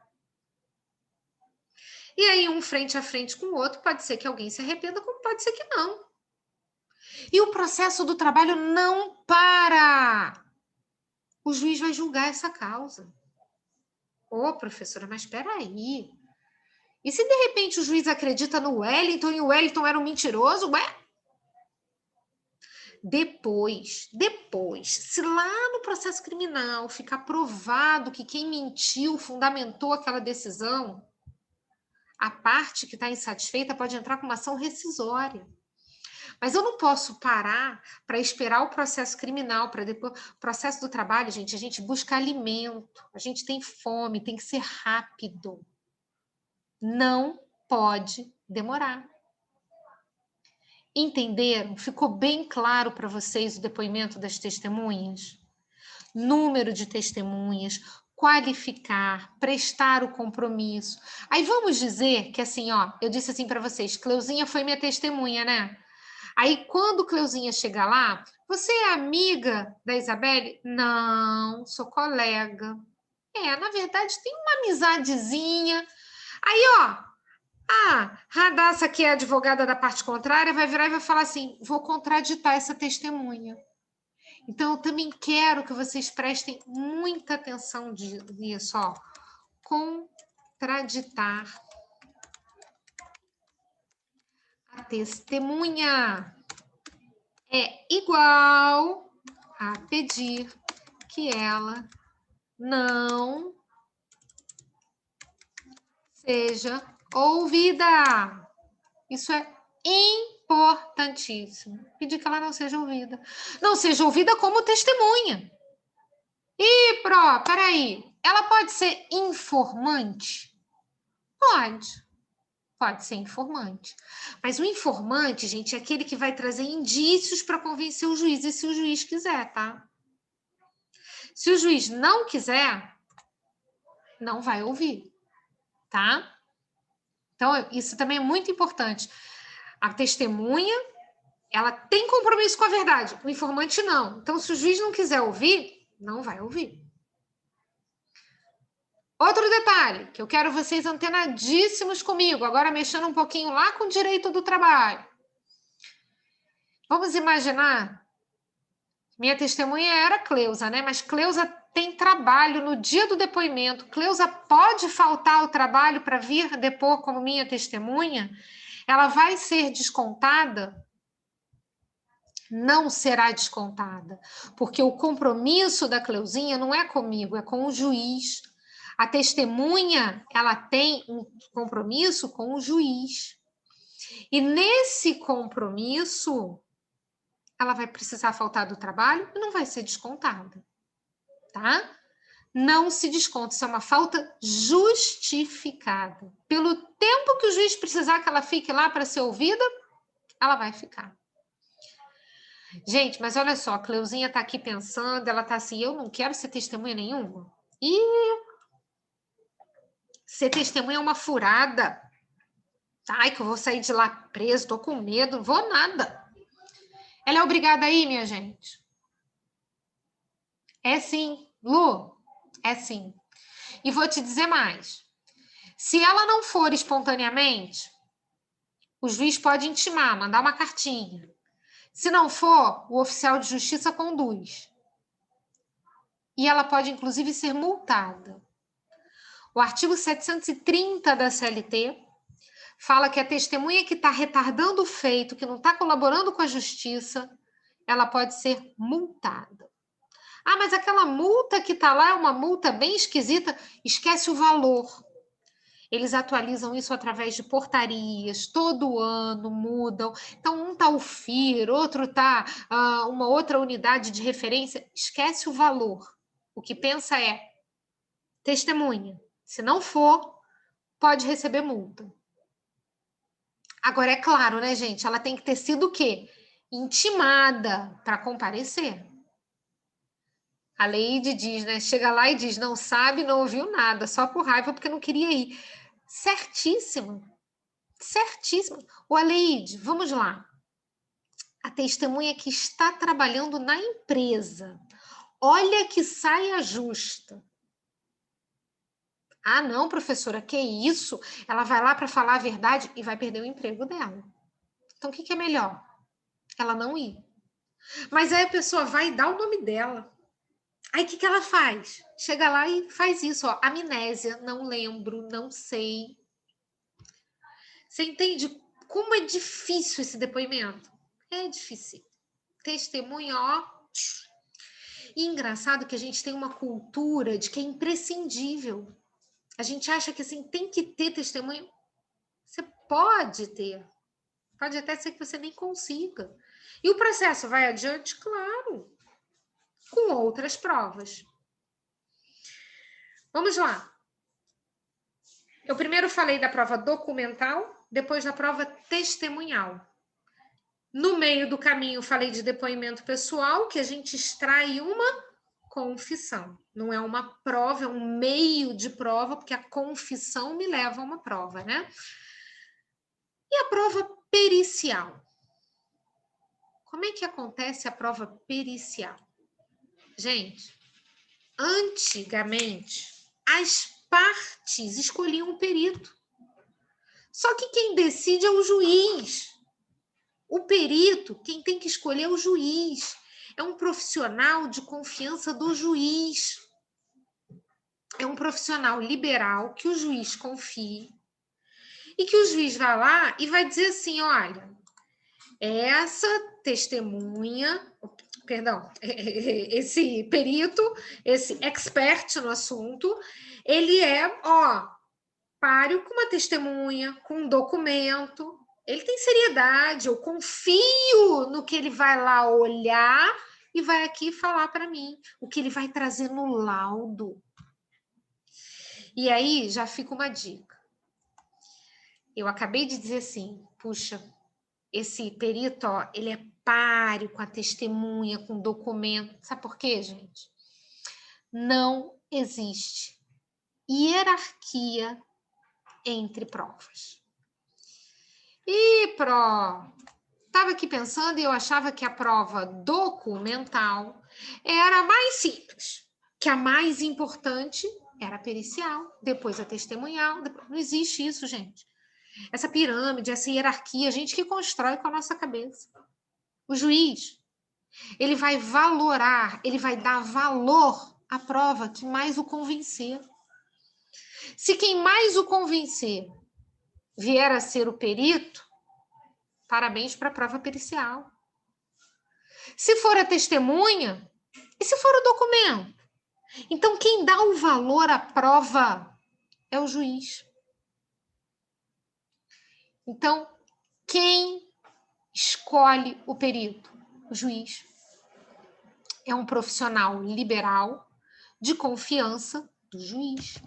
E aí um frente a frente com o outro, pode ser que alguém se arrependa, como pode ser que não. E o processo do trabalho não para. O juiz vai julgar essa causa. Ô, professora, mas espera aí. E se de repente o juiz acredita no Wellington e o Wellington era um mentiroso? Ué? Depois, se lá no processo criminal ficar provado que quem mentiu fundamentou aquela decisão, a parte que está insatisfeita pode entrar com uma ação rescisória. Mas eu não posso parar para esperar o processo criminal, para depois. O processo do trabalho, gente, a gente busca alimento, a gente tem fome, tem que ser rápido. Não pode demorar. Entenderam? Ficou bem claro para vocês o depoimento das testemunhas? Número de testemunhas, qualificar, prestar o compromisso. Aí vamos dizer que assim, ó, eu disse assim para vocês, Cleuzinha foi minha testemunha, né? Aí quando Cleuzinha chegar lá, você é amiga da Isabelle? Não, sou colega. Na verdade tem uma amizadezinha. Aí, ó, a Radassa, que é advogada da parte contrária, vai virar e vai falar assim, vou contraditar essa testemunha. Então, eu também quero que vocês prestem muita atenção nisso, ó. Contraditar a testemunha é igual a pedir que ela não seja ouvida. Isso é importantíssimo. Pedir que ela não seja ouvida. Não seja ouvida como testemunha. Ih, peraí. Ela pode ser informante? Pode. Pode ser informante. Mas o informante, gente, é aquele que vai trazer indícios para convencer o juiz, e se o juiz quiser, tá? Se o juiz não quiser, não vai ouvir, tá? Então, isso também é muito importante. A testemunha, ela tem compromisso com a verdade, o informante não. Então, se o juiz não quiser ouvir, não vai ouvir. Outro detalhe, que eu quero vocês antenadíssimos comigo, agora mexendo um pouquinho lá com o direito do trabalho. Vamos imaginar, minha testemunha era Cleusa, né? Mas Cleusa tem trabalho no dia do depoimento. Cleusa pode faltar ao trabalho para vir depor como minha testemunha? Ela vai ser descontada? Não será descontada, porque o compromisso da Cleuzinha não é comigo, é com o juiz. A testemunha, ela tem um compromisso com o juiz. E nesse compromisso, ela vai precisar faltar do trabalho e não vai ser descontada, tá? Não se desconta, isso é uma falta justificada. Pelo tempo que o juiz precisar que ela fique lá para ser ouvida, ela vai ficar. Gente, mas olha só, a Cleuzinha tá aqui pensando, ela tá assim, eu não quero ser testemunha nenhuma. E ser testemunha é uma furada. Ai, que eu vou sair de lá preso, tô com medo, não vou nada. Ela é obrigada aí, minha gente? É sim, Lu, é sim. E vou te dizer mais. Se ela não for espontaneamente, o juiz pode intimar, mandar uma cartinha. Se não for, o oficial de justiça conduz. E ela pode, inclusive, ser multada. O artigo 730 da CLT fala que a testemunha que está retardando o feito, que não está colaborando com a justiça, ela pode ser multada. Ah, mas aquela multa que está lá é uma multa bem esquisita. Esquece o valor. Eles atualizam isso através de portarias, todo ano mudam. Então, um está o FIR, outro está uma outra unidade de referência. Esquece o valor. O que pensa é testemunha. Se não for, pode receber multa. Agora, é claro, né, gente? Ela tem que ter sido o quê? Intimada para comparecer. A Leide diz, né? Chega lá e diz, não sabe, não ouviu nada, só por raiva porque não queria ir. Certíssimo. Certíssimo. Ô, Aleide, vamos lá. A testemunha que está trabalhando na empresa. Olha que saia justa. Ah, não, professora, que isso? Ela vai lá para falar a verdade e vai perder o emprego dela. Então, o que é melhor? Ela não ir. Mas aí a pessoa vai dar o nome dela. Aí o que ela faz? Chega lá e faz isso, ó, amnésia, não lembro, não sei. Você entende como é difícil esse depoimento? É difícil. Testemunha, ó. E engraçado que a gente tem uma cultura de que é imprescindível. A gente acha que assim, tem que ter testemunho. Você pode ter. Pode até ser que você nem consiga. E o processo vai adiante? Claro. Com outras provas. Vamos lá. Eu primeiro falei da prova documental, depois da prova testemunhal. No meio do caminho, falei de depoimento pessoal, que a gente extrai uma confissão. Não é uma prova, é um meio de prova, porque a confissão me leva a uma prova, né? E a prova pericial? Como é que acontece a prova pericial? Gente, antigamente, as partes escolhiam um perito. Só que quem decide é o juiz. O perito, quem tem que escolher é o juiz. É um profissional de confiança do juiz. É um profissional liberal que o juiz confie. E que o juiz vai lá e vai dizer assim, olha, essa testemunha, perdão, esse perito, esse expert no assunto, ele é, ó, páreo com uma testemunha, com um documento, ele tem seriedade, eu confio no que ele vai lá olhar e vai aqui falar para mim, o que ele vai trazer no laudo. E aí já fica uma dica. Eu acabei de dizer assim, puxa, esse perito, ó, ele é páreo com a testemunha, com o documento. Sabe por quê, gente? Não existe hierarquia entre provas. E estava aqui pensando e eu achava que a prova documental era a mais simples, que a mais importante era a pericial, depois a testemunhal. Não existe isso, gente. Essa pirâmide, essa hierarquia, a gente que constrói com a nossa cabeça. O juiz, ele vai valorar, ele vai dar valor à prova que mais o convencer. Se quem mais o convencer vier a ser o perito, parabéns para a prova pericial. Se for a testemunha, e se for o documento? Então, quem dá o valor à prova é o juiz. Então, quem escolhe o perito? O juiz. É um profissional liberal de confiança do juiz.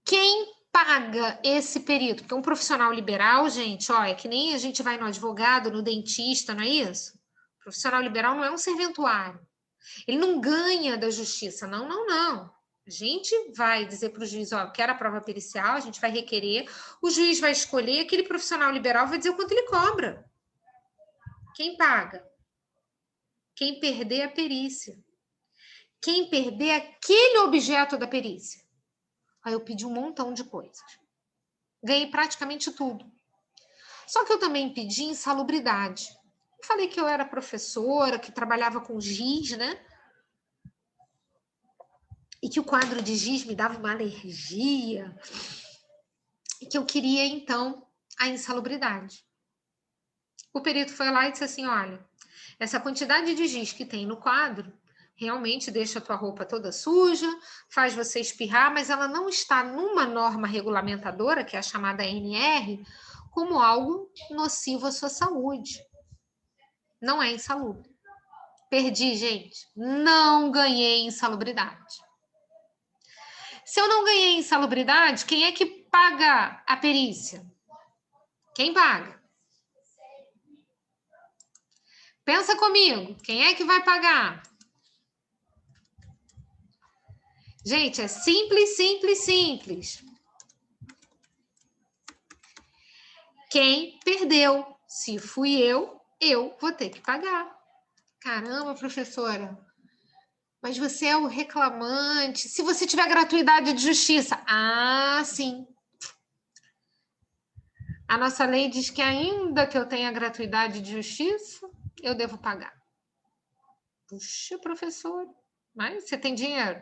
Quem paga esse perito? Porque um profissional liberal, gente, ó, é que nem a gente vai no advogado, no dentista, não é isso? O profissional liberal não é um serventuário. Ele não ganha da justiça, não, não, não. A gente vai dizer para o juiz, ó, quero a prova pericial, a gente vai requerer, o juiz vai escolher, aquele profissional liberal vai dizer o quanto ele cobra. Quem paga? Quem perder a perícia. Quem perder aquele objeto da perícia. Aí eu pedi um montão de coisas. Ganhei praticamente tudo. Só que eu também pedi insalubridade. Falei que eu era professora, que trabalhava com giz, né? E que o quadro de giz me dava uma alergia. E que eu queria, então, a insalubridade. O perito foi lá e disse assim, olha, essa quantidade de giz que tem no quadro realmente deixa a tua roupa toda suja, faz você espirrar, mas ela não está numa norma regulamentadora, que é a chamada NR, como algo nocivo à sua saúde. Não é insalubre. Perdi, gente. Não ganhei insalubridade. Se eu não ganhei insalubridade, quem é que paga a perícia? Quem paga? Pensa comigo. Quem é que vai pagar? Gente, é simples, simples, simples. Quem perdeu? Se fui eu vou ter que pagar. Caramba, professora. Mas você é o reclamante. Se você tiver gratuidade de justiça. Ah, sim. A nossa lei diz que ainda que eu tenha gratuidade de justiça, eu devo pagar. Puxa, professor, mas você tem dinheiro?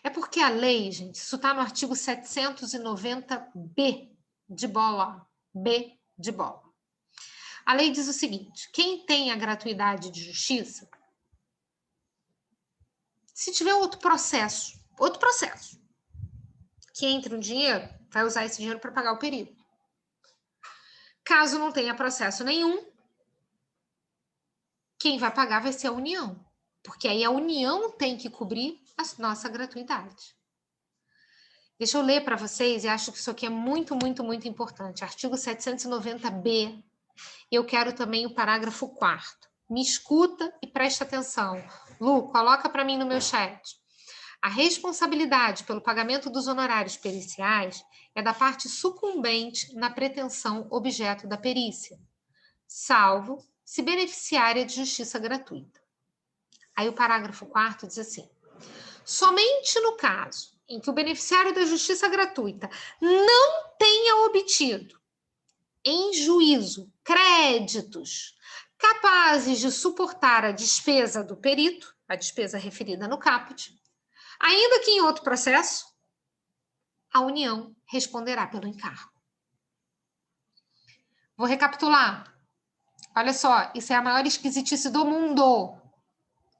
É porque a lei, gente, isso está no artigo 790B de bola. B de bola. A lei diz o seguinte, quem tem a gratuidade de justiça, se tiver outro processo, que entre um dinheiro, vai usar esse dinheiro para pagar o perito. Caso não tenha processo nenhum, quem vai pagar vai ser a União. Porque aí a União tem que cobrir a nossa gratuidade. Deixa eu ler para vocês, e acho que isso aqui é muito, muito, muito importante. Artigo 790B. Eu quero também o parágrafo 4º. Me escuta e preste atenção. Lu, coloca para mim no meu chat. A responsabilidade pelo pagamento dos honorários periciais é da parte sucumbente na pretensão objeto da perícia, salvo se beneficiária de justiça gratuita. Aí o parágrafo 4º diz assim, somente no caso em que o beneficiário da justiça gratuita não tenha obtido em juízo créditos capazes de suportar a despesa do perito, a despesa referida no caput, ainda que em outro processo, a União responderá pelo encargo. Vou recapitular. Olha só, isso é a maior esquisitice do mundo.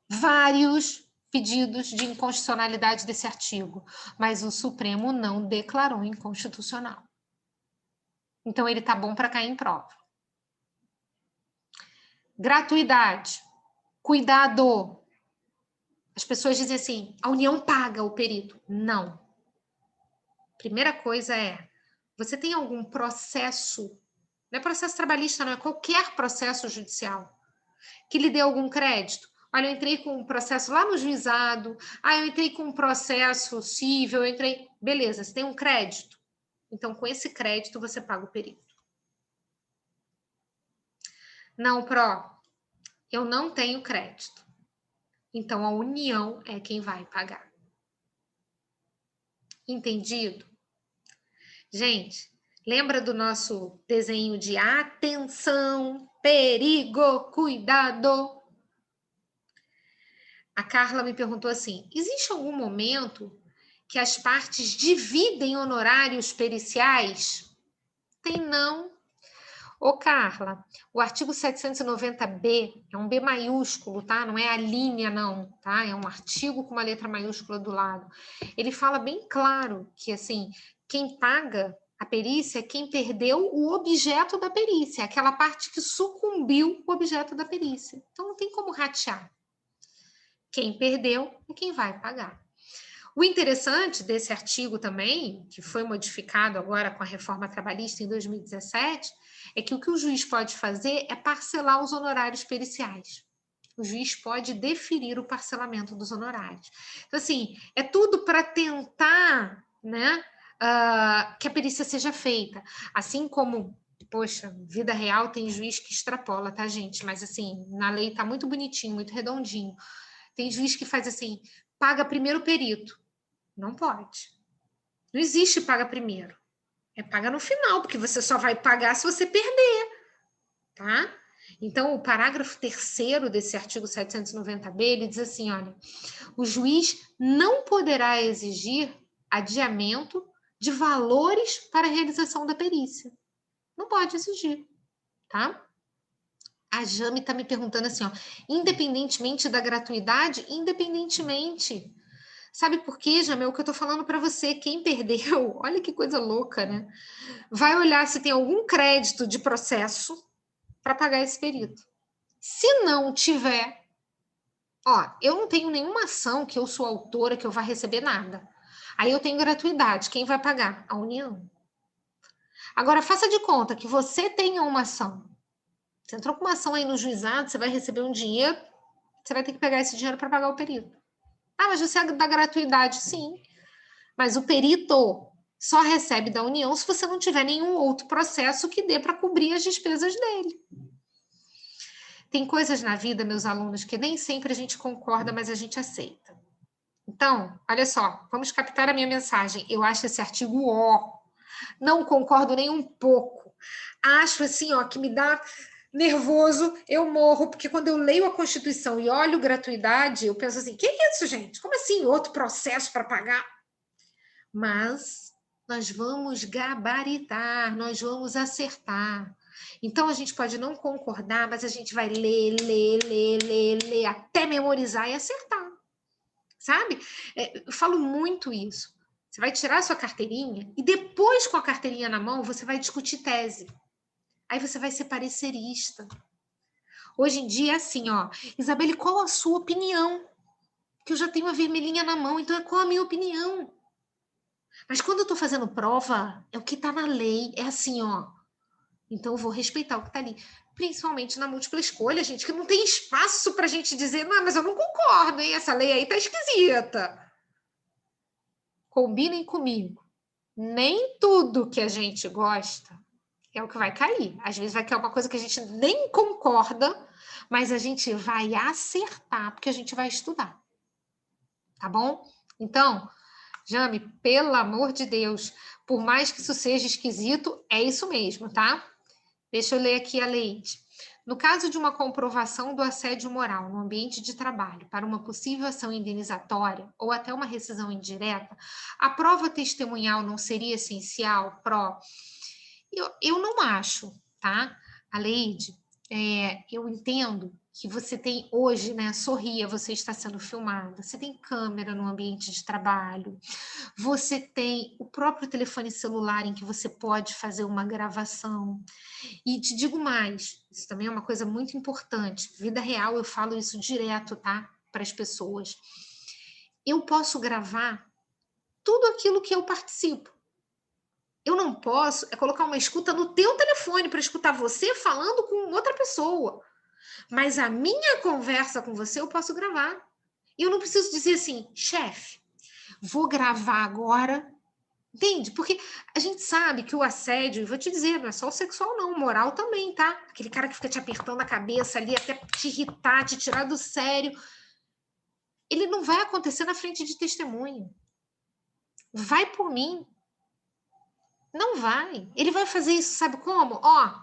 Vários pedidos de inconstitucionalidade desse artigo, mas o Supremo não declarou inconstitucional. Então, ele tá bom para cair em prova. Gratuidade, cuidado. As pessoas dizem assim, a União paga o perito. Não. Primeira coisa é, você tem algum processo, não é processo trabalhista, não é qualquer processo judicial, que lhe dê algum crédito? Olha, eu entrei com um processo lá no juizado, eu entrei com um processo civil, eu entrei... Beleza, você tem um crédito? Então, com esse crédito, você paga o perito. Não, eu não tenho crédito. Então, a União é quem vai pagar. Entendido? Gente, lembra do nosso desenho de atenção, perigo, cuidado? A Carla me perguntou assim, existe algum momento que as partes dividem honorários periciais? Tem não. Ô, Carla, o artigo 790B é um B maiúsculo, tá? Não é a linha, não, tá? É um artigo com uma letra maiúscula do lado. Ele fala bem claro que, assim, quem paga a perícia é quem perdeu o objeto da perícia, aquela parte que sucumbiu o objeto da perícia. Então, não tem como ratear. Quem perdeu é quem vai pagar. O interessante desse artigo também, que foi modificado agora com a reforma trabalhista em 2017, é que o que o juiz pode fazer é parcelar os honorários periciais. O juiz pode deferir o parcelamento dos honorários. Então, assim, é tudo para tentar, né, que a perícia seja feita. Assim como, poxa, vida real tem juiz que extrapola, tá, gente? Mas, assim, na lei tá muito bonitinho, muito redondinho. Tem juiz que faz assim, paga primeiro o perito. Não pode. Não existe paga primeiro. É paga no final, porque você só vai pagar se você perder. tá? Então, o parágrafo 3º desse artigo 790-B, ele diz assim, olha, o juiz não poderá exigir adiamento de valores para a realização da perícia. Não pode exigir, tá? A Jame está me perguntando assim, ó, independentemente da gratuidade, independentemente. Sabe por quê, Jame? É o que eu tô falando para você. Quem perdeu, olha que coisa louca, né? Vai olhar se tem algum crédito de processo para pagar esse perito. Se não tiver, ó, eu não tenho nenhuma ação que eu sou autora, que eu vá receber nada. Aí eu tenho gratuidade. Quem vai pagar? A União. Agora, faça de conta que você tenha uma ação. Você entrou com uma ação aí no juizado, você vai receber um dinheiro, você vai ter que pegar esse dinheiro para pagar o perito. Ah, mas você dá gratuidade, sim. Mas o perito só recebe da União se você não tiver nenhum outro processo que dê para cobrir as despesas dele. Tem coisas na vida, meus alunos, que nem sempre a gente concorda, mas a gente aceita. Então, olha só, vamos captar a minha mensagem. Eu acho esse artigo ó. Não concordo nem um pouco. Acho assim, ó, que me dá nervoso, eu morro, porque quando eu leio a Constituição e olho gratuidade, eu penso assim, que é isso, gente? Como assim outro processo para pagar? Mas nós vamos gabaritar, nós vamos acertar. Então a gente pode não concordar, mas a gente vai ler, até memorizar e acertar. Sabe? Eu falo muito isso. Você vai tirar a sua carteirinha e depois, com a carteirinha na mão, você vai discutir tese. Aí você vai ser parecerista. Hoje em dia é assim, ó. Isabelle, qual a sua opinião? Que eu já tenho a vermelhinha na mão, então qual a minha opinião? Mas quando eu tô fazendo prova, é o que tá na lei. É assim, ó. Então eu vou respeitar o que tá ali. Principalmente na múltipla escolha, gente, que não tem espaço pra gente dizer, não, mas eu não concordo, hein? Essa lei aí tá esquisita. Combinem comigo. Nem tudo que a gente gosta é o que vai cair. Às vezes vai cair uma coisa que a gente nem concorda, mas a gente vai acertar, porque a gente vai estudar. Tá bom? Então, Jame, pelo amor de Deus, por mais que isso seja esquisito, é isso mesmo, tá? Deixa eu ler aqui a lei. No caso de uma comprovação do assédio moral no ambiente de trabalho para uma possível ação indenizatória ou até uma rescisão indireta, a prova testemunhal não seria essencial? Eu não acho, tá? A Leide, eu entendo que você tem hoje, né? Sorria, você está sendo filmada, você tem câmera no ambiente de trabalho, você tem o próprio telefone celular em que você pode fazer uma gravação. E te digo mais, isso também é uma coisa muito importante. Vida real, eu falo isso direto, tá? Para as pessoas. Eu posso gravar tudo aquilo que eu participo. Eu não posso colocar uma escuta no teu telefone para escutar você falando com outra pessoa. Mas a minha conversa com você eu posso gravar. E eu não preciso dizer assim, chefe, vou gravar agora. Entende? Porque a gente sabe que o assédio, vou te dizer, não é só o sexual, não, o moral também, tá? Aquele cara que fica te apertando a cabeça ali até te irritar, te tirar do sério. Ele não vai acontecer na frente de testemunho. Vai por mim. Não vai. Ele vai fazer isso, sabe como? Ó,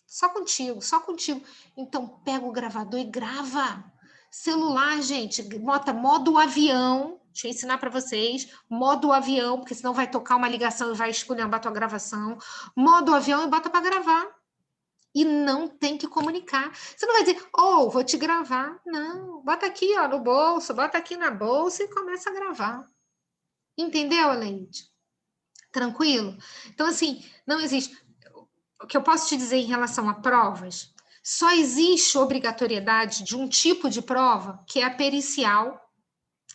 só contigo, só contigo. Então pega o gravador e grava. Celular, gente, bota modo avião. Deixa eu ensinar para vocês. Modo avião, porque senão vai tocar uma ligação e vai esculhambar a tua gravação. Modo avião e bota para gravar. E não tem que comunicar. Você não vai dizer, oh, vou te gravar. Não, bota aqui, ó, no bolso, bota aqui na bolsa e começa a gravar. Entendeu, Leide? Tranquilo? Então, assim, não existe. O que eu posso te dizer em relação a provas, só existe obrigatoriedade de um tipo de prova, que é a pericial,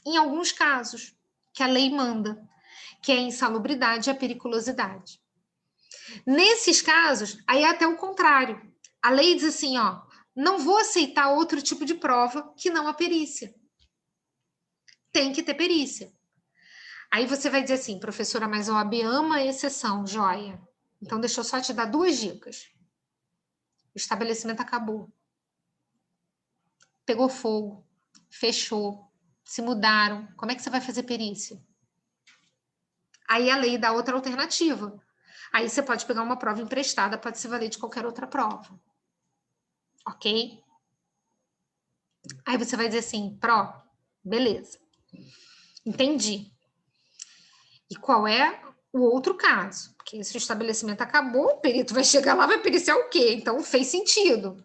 em alguns casos, que a lei manda, que é a insalubridade e a periculosidade. Nesses casos, aí é até o contrário. A lei diz assim, ó, não vou aceitar outro tipo de prova que não a perícia. Tem que ter perícia. Aí você vai dizer assim, professora, mas a OAB ama a exceção, joia. Então, deixa eu só te dar 2 dicas. O estabelecimento acabou. Pegou fogo, fechou, se mudaram. Como é que você vai fazer perícia? Aí a lei dá outra alternativa. Aí você pode pegar uma prova emprestada, pode se valer de qualquer outra prova. ok? Aí você vai dizer assim, pró, beleza, entendi. E qual é o outro caso? Porque se o estabelecimento acabou, o perito vai chegar lá, vai periciar o quê? Então fez sentido.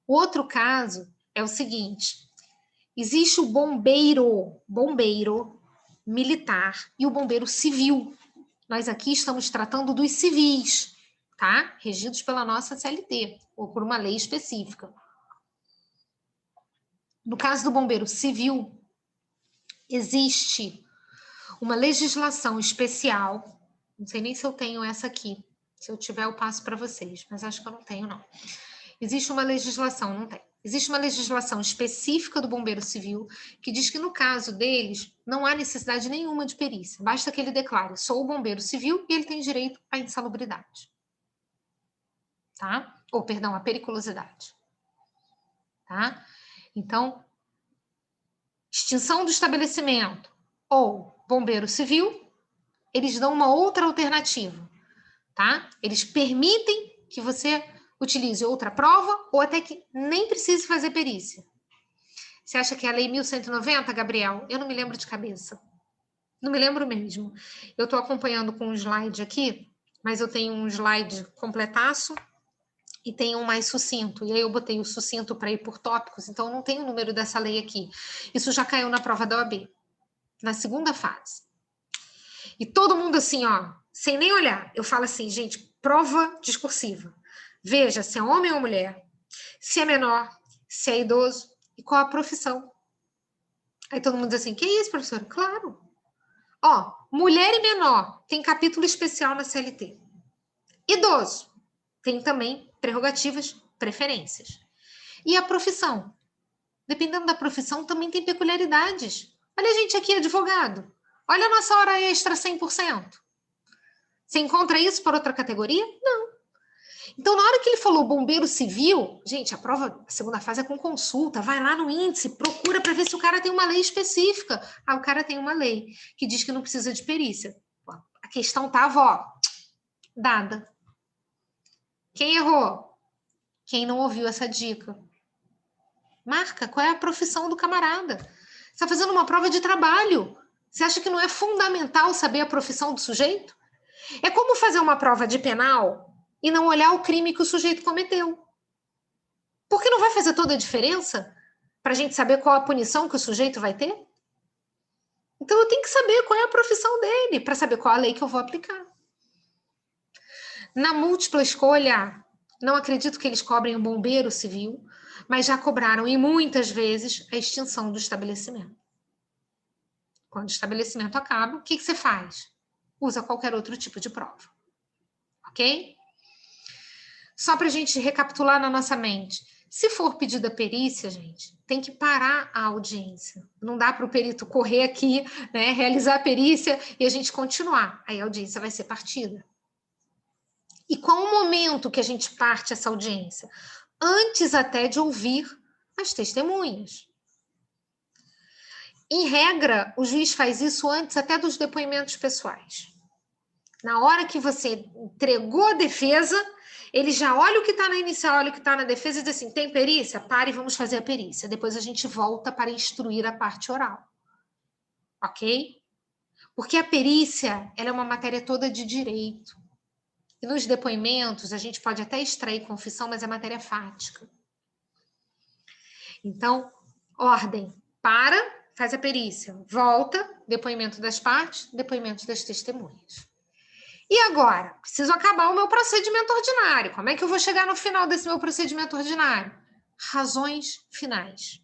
O outro caso é o seguinte, existe o bombeiro militar e o bombeiro civil. Nós aqui estamos tratando dos civis, tá? Regidos pela nossa CLT, ou por uma lei específica. No caso do bombeiro civil, existe uma legislação especial, não sei nem se eu tenho essa aqui, se eu tiver eu passo para vocês, mas acho que eu não tenho não. Existe uma legislação, não tem. Existe uma legislação específica do bombeiro civil que diz que no caso deles não há necessidade nenhuma de perícia, basta que ele declare, sou o bombeiro civil e ele tem direito à insalubridade. Tá? Ou, perdão, à periculosidade. Tá? Então, extinção do estabelecimento ou bombeiro civil, eles dão uma outra alternativa, tá? Eles permitem que você utilize outra prova ou até que nem precise fazer perícia. Você acha que é a lei 1190, Gabriel? Eu não me lembro de cabeça. Não me lembro mesmo. Eu estou acompanhando com um slide aqui, mas eu tenho um slide completaço e tem um mais sucinto. E aí eu botei o sucinto para ir por tópicos, então não tem o número dessa lei aqui. Isso já caiu na prova da OAB, na segunda fase. E todo mundo assim, ó, sem nem olhar. Eu falo assim, gente, prova discursiva. Veja se é homem ou mulher, se é menor, se é idoso e qual a profissão. Aí todo mundo diz assim, que isso, professora? Claro. Ó, mulher e menor tem capítulo especial na CLT. Idoso tem também prerrogativas, preferências. E a profissão? Dependendo da profissão, também tem peculiaridades. Olha a gente aqui, advogado. Olha a nossa hora extra 100%. Você encontra isso por outra categoria? Não. Então, na hora que ele falou bombeiro civil, gente, a prova, a segunda fase é com consulta, vai lá no índice, procura para ver se o cara tem uma lei específica. Ah, o cara tem uma lei que diz que não precisa de perícia. A questão estava, ó, dada. Quem errou? Quem não ouviu essa dica. Marca, qual é a profissão do camarada? Você está fazendo uma prova de trabalho. Você acha que não é fundamental saber a profissão do sujeito? É como fazer uma prova de penal e não olhar o crime que o sujeito cometeu. Porque não vai fazer toda a diferença para a gente saber qual a punição que o sujeito vai ter? Então eu tenho que saber qual é a profissão dele para saber qual a lei que eu vou aplicar. Na múltipla escolha, não acredito que eles cobrem o bombeiro civil, mas já cobraram, e muitas vezes, a extinção do estabelecimento. Quando o estabelecimento acaba, o que você faz? Usa qualquer outro tipo de prova. Ok? Só para a gente recapitular na nossa mente. Se for pedida perícia, gente, tem que parar a audiência. Não dá para o perito correr aqui, né, realizar a perícia e a gente continuar. Aí a audiência vai ser partida. E qual o momento que a gente parte essa audiência? Antes até de ouvir as testemunhas. Em regra, o juiz faz isso antes até dos depoimentos pessoais. Na hora que você entregou a defesa, ele já olha o que está na inicial, olha o que está na defesa e diz assim, tem perícia? Pare e vamos fazer a perícia. Depois a gente volta para instruir a parte oral. Ok? Porque a perícia, ela é uma matéria toda de direito. E nos depoimentos, a gente pode até extrair confissão, mas é matéria fática. Então, ordem, para, faz a perícia, volta, depoimento das partes, depoimento das testemunhas. E agora? Preciso acabar o meu procedimento ordinário. Como é que eu vou chegar no final desse meu procedimento ordinário? Razões finais.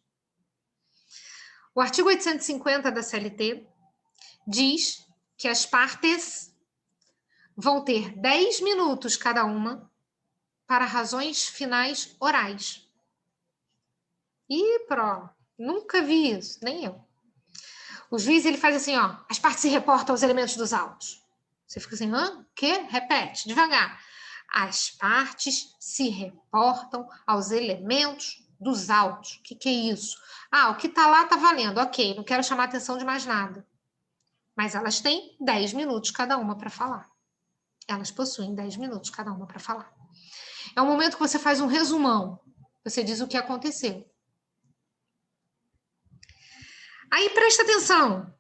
O artigo 850 da CLT diz que as partes vão ter 10 minutos cada uma para razões finais orais. Ih, nunca vi isso, nem eu. O juiz, ele faz assim, ó, as partes se reportam aos elementos dos autos. Você fica assim, hã? O quê? Repete, devagar. As partes se reportam aos elementos dos autos. O que é isso? Ah, o que está lá está valendo. Ok, não quero chamar a atenção de mais nada. Mas elas têm 10 minutos cada uma para falar. Elas possuem 10 minutos cada uma para falar. É um momento que você faz um resumão. Você diz o que aconteceu. Aí presta atenção.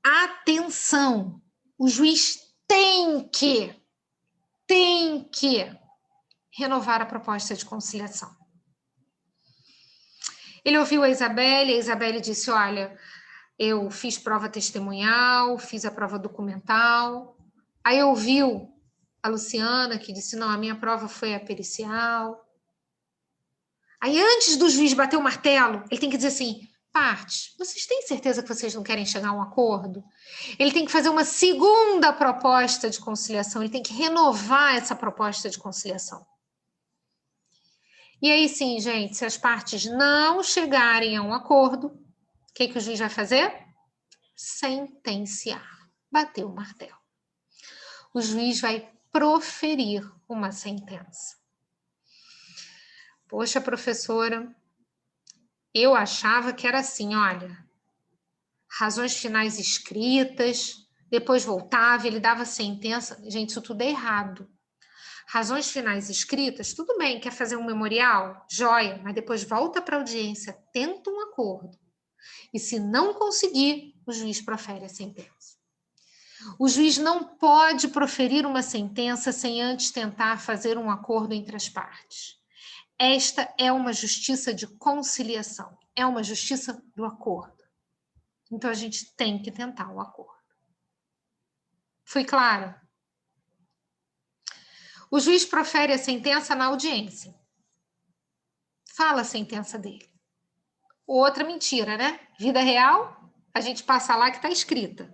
Atenção. O juiz tem que renovar a proposta de conciliação. Ele ouviu a Isabelle disse, olha, eu fiz prova testemunhal, fiz a prova documental. Aí ouviu a Luciana, que disse, não, a minha prova foi a pericial. Aí antes do juiz bater o martelo, ele tem que dizer assim, partes, vocês têm certeza que vocês não querem chegar a um acordo? Ele tem que fazer uma segunda proposta de conciliação, ele tem que renovar essa proposta de conciliação. E aí sim, gente, se as partes não chegarem a um acordo, o que o juiz vai fazer? Sentenciar, bater o martelo. O juiz vai proferir uma sentença. Poxa, professora, eu achava que era assim, olha, razões finais escritas, depois voltava, ele dava sentença. Gente, isso tudo é errado. Razões finais escritas, tudo bem, quer fazer um memorial? Joia, mas depois volta para a audiência, tenta um acordo. E se não conseguir, o juiz profere a sentença. O juiz não pode proferir uma sentença sem antes tentar fazer um acordo entre as partes. Esta é uma justiça de conciliação, é uma justiça do acordo. Então, a gente tem que tentar o acordo. Fui clara? O juiz profere a sentença na audiência. Fala a sentença dele. Outra mentira, né? Vida real, a gente passa lá que está escrita.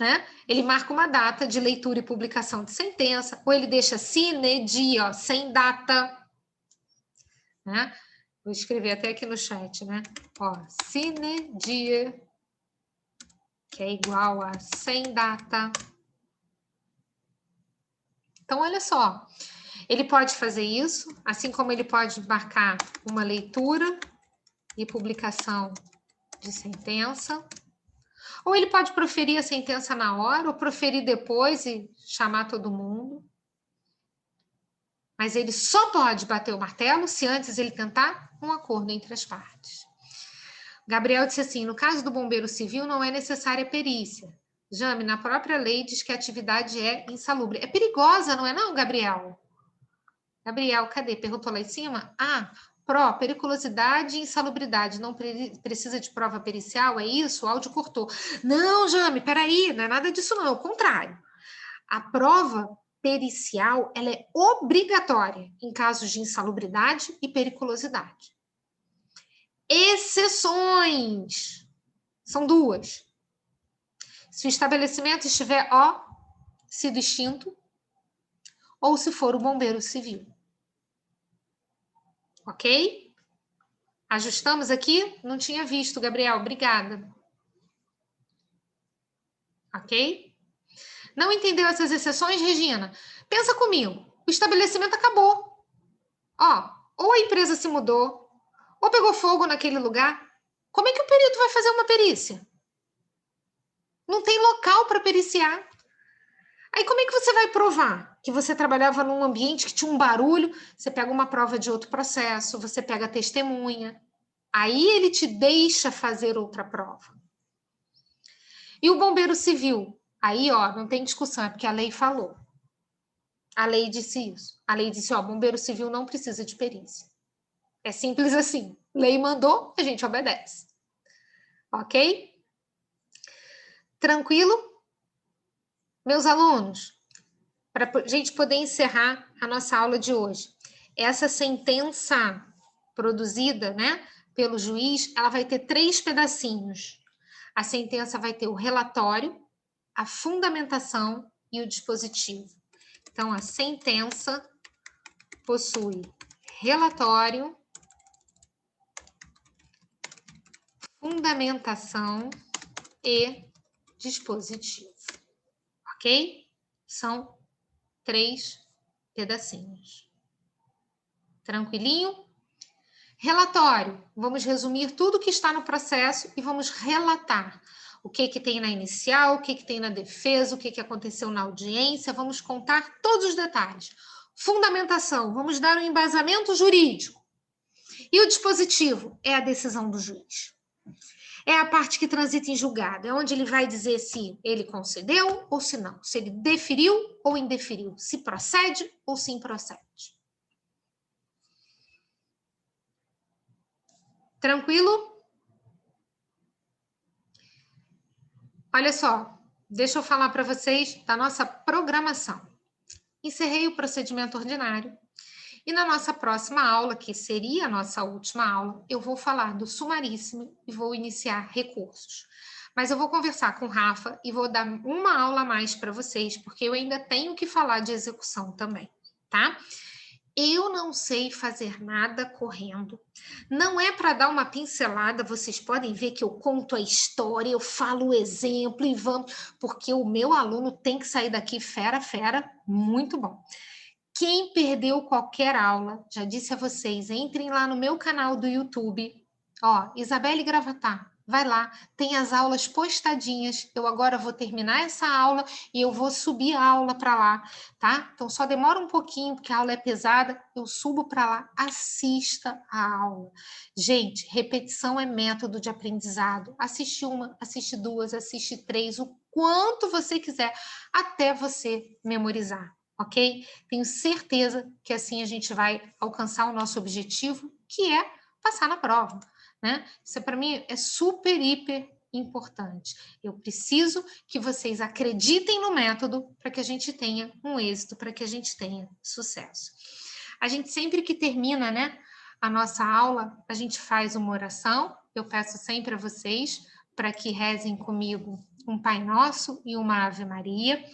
Né? Ele marca uma data de leitura e publicação de sentença, ou ele deixa sine die, ó, sem data. Né? Vou escrever até aqui no chat, né? Ó, sine die, que é igual a sem data. Então, olha só, ele pode fazer isso, assim como ele pode marcar uma leitura e publicação de sentença, ou ele pode proferir a sentença na hora, ou proferir depois e chamar todo mundo. Mas ele só pode bater o martelo se antes ele tentar um acordo entre as partes. Gabriel disse assim, no caso do bombeiro civil não é necessária perícia. Jame, na própria lei diz que a atividade é insalubre. É perigosa, não é não, Gabriel? Gabriel, cadê? Perguntou lá em cima? Ah, periculosidade e insalubridade. Não precisa de prova pericial, é isso? O áudio cortou. Não, Jame, peraí, não é nada disso não, é o contrário. A prova pericial, ela é obrigatória em casos de insalubridade e periculosidade. Exceções. São duas. Se o estabelecimento estiver, sido extinto, ou se for o bombeiro civil. Ok? Ajustamos aqui? Não tinha visto, Gabriel. Obrigada. Ok? Não entendeu essas exceções, Regina? Pensa comigo. O estabelecimento acabou. Ou a empresa se mudou, ou pegou fogo naquele lugar. Como é que o perito vai fazer uma perícia? Não tem local para periciar. Aí como é que você vai provar que você trabalhava num ambiente que tinha um barulho? Você pega uma prova de outro processo, você pega a testemunha. Aí ele te deixa fazer outra prova. E o bombeiro civil? Aí, não tem discussão, é porque a lei falou. A lei disse isso. A lei disse, bombeiro civil não precisa de perícia. É simples assim. Lei mandou, a gente obedece. Ok? Tranquilo? Meus alunos, para a gente poder encerrar a nossa aula de hoje, essa sentença produzida, né, pelo juiz, ela vai ter 3 pedacinhos. A sentença vai ter o relatório, a fundamentação e o dispositivo. Então, a sentença possui relatório, fundamentação e dispositivo. Ok? São 3 pedacinhos. Tranquilinho? Relatório. Vamos resumir tudo que está no processo e vamos relatar o que tem na inicial, o que tem na defesa, o que aconteceu na audiência. Vamos contar todos os detalhes. Fundamentação. Vamos dar um embasamento jurídico. E o dispositivo é a decisão do juiz. É a parte que transita em julgado, é onde ele vai dizer se ele concedeu ou se não, se ele deferiu ou indeferiu, se procede ou se improcede. Tranquilo? Olha só, deixa eu falar para vocês da nossa programação. Encerrei o procedimento ordinário. E na nossa próxima aula, que seria a nossa última aula, eu vou falar do sumaríssimo e vou iniciar recursos. Mas eu vou conversar com o Rafa e vou dar uma aula a mais para vocês, porque eu ainda tenho que falar de execução também, tá? Eu não sei fazer nada correndo. Não é para dar uma pincelada, vocês podem ver que eu conto a história, eu falo o exemplo e vamos, porque o meu aluno tem que sair daqui fera, muito bom. Quem perdeu qualquer aula, já disse a vocês, entrem lá no meu canal do YouTube, ó, Isabelle Gravatar, vai lá, tem as aulas postadinhas, eu agora vou terminar essa aula e eu vou subir a aula para lá, tá? Então só demora um pouquinho, porque a aula é pesada, eu subo para lá, assista a aula. Gente, repetição é método de aprendizado, assiste uma, assiste duas, assiste três, o quanto você quiser, até você memorizar. Ok? Tenho certeza que assim a gente vai alcançar o nosso objetivo, que é passar na prova, né? Isso para mim é super, hiper importante. Eu preciso que vocês acreditem no método para que a gente tenha um êxito, para que a gente tenha sucesso. A gente sempre que termina, né, a nossa aula, a gente faz uma oração. Eu peço sempre a vocês para que rezem comigo um Pai Nosso e uma Ave Maria.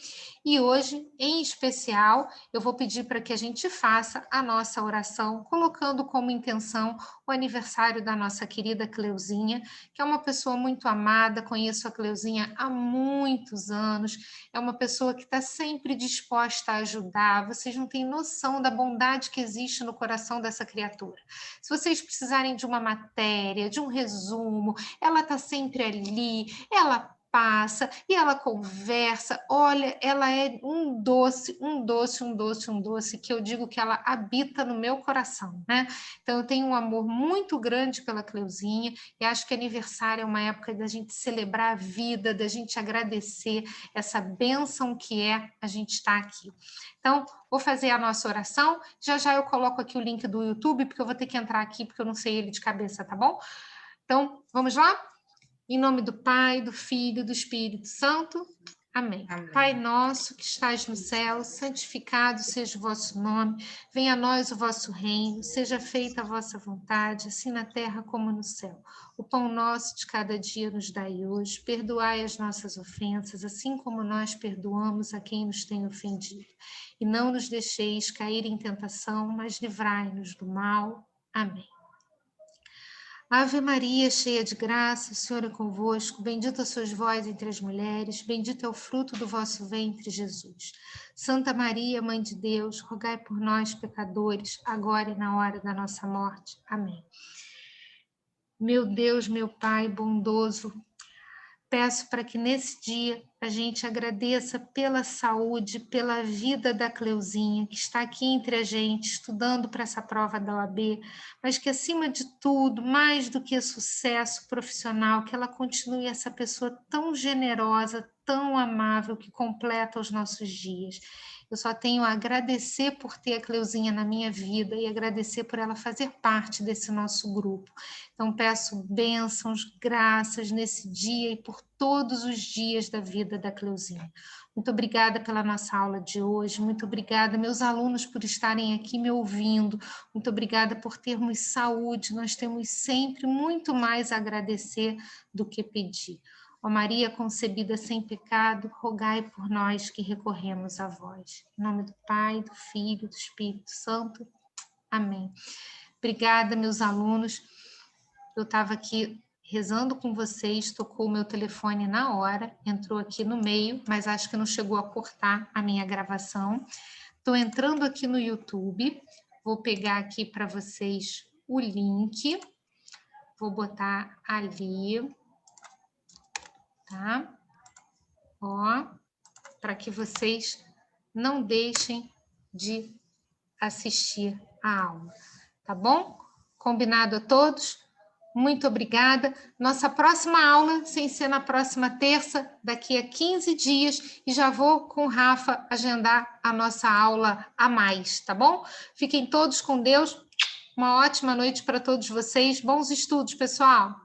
E hoje, em especial, eu vou pedir para que a gente faça a nossa oração, colocando como intenção o aniversário da nossa querida Cleuzinha, que é uma pessoa muito amada, conheço a Cleuzinha há muitos anos, é uma pessoa que está sempre disposta a ajudar, vocês não têm noção da bondade que existe no coração dessa criatura. Se vocês precisarem de uma matéria, de um resumo, ela está sempre ali, ela passa e ela conversa. Olha, ela é um doce, que eu digo que ela habita no meu coração, né? Então eu tenho um amor muito grande pela Cleuzinha e acho que aniversário é uma época da gente celebrar a vida, da gente agradecer essa bênção que é a gente estar aqui. Então, vou fazer a nossa oração. Já já eu coloco aqui o link do YouTube, porque eu vou ter que entrar aqui, porque eu não sei ele de cabeça, tá bom? Então, vamos lá? Em nome do Pai, do Filho e do Espírito Santo. Amém. Amém. Pai nosso que estás no céu, santificado seja o vosso nome. Venha a nós o vosso reino. Seja feita a vossa vontade, assim na terra como no céu. O pão nosso de cada dia nos dai hoje. Perdoai as nossas ofensas, assim como nós perdoamos a quem nos tem ofendido. E não nos deixeis cair em tentação, mas livrai-nos do mal. Amém. Ave Maria, cheia de graça, o Senhor é convosco, bendita sois vós entre as mulheres, bendito é o fruto do vosso ventre, Jesus. Santa Maria, Mãe de Deus, rogai por nós, pecadores, agora e na hora da nossa morte. Amém. Meu Deus, meu Pai bondoso, peço para que nesse dia a gente agradeça pela saúde, pela vida da Cleuzinha, que está aqui entre a gente, estudando para essa prova da OAB, mas que, acima de tudo, mais do que sucesso profissional, que ela continue essa pessoa tão generosa, tão amável, que completa os nossos dias. Eu só tenho a agradecer por ter a Cleuzinha na minha vida e agradecer por ela fazer parte desse nosso grupo. Então, peço bênçãos, graças nesse dia e por todos os dias da vida da Cleuzinha. Muito obrigada pela nossa aula de hoje, muito obrigada, meus alunos, por estarem aqui me ouvindo, muito obrigada por termos saúde, nós temos sempre muito mais a agradecer do que pedir. Ó Maria concebida sem pecado, rogai por nós que recorremos a vós. Em nome do Pai, do Filho, do Espírito Santo. Amém. Obrigada, meus alunos. Eu estava aqui rezando com vocês, tocou o meu telefone na hora, entrou aqui no meio, mas acho que não chegou a cortar a minha gravação. Estou entrando aqui no YouTube, vou pegar aqui para vocês o link, vou botar ali, tá? Ó, para que vocês não deixem de assistir a aula, tá bom? Combinado a todos? Muito obrigada. Nossa próxima aula, sem ser na próxima terça, daqui a 15 dias, e já vou com o Rafa agendar a nossa aula a mais, tá bom? Fiquem todos com Deus. Uma ótima noite para todos vocês. Bons estudos, pessoal!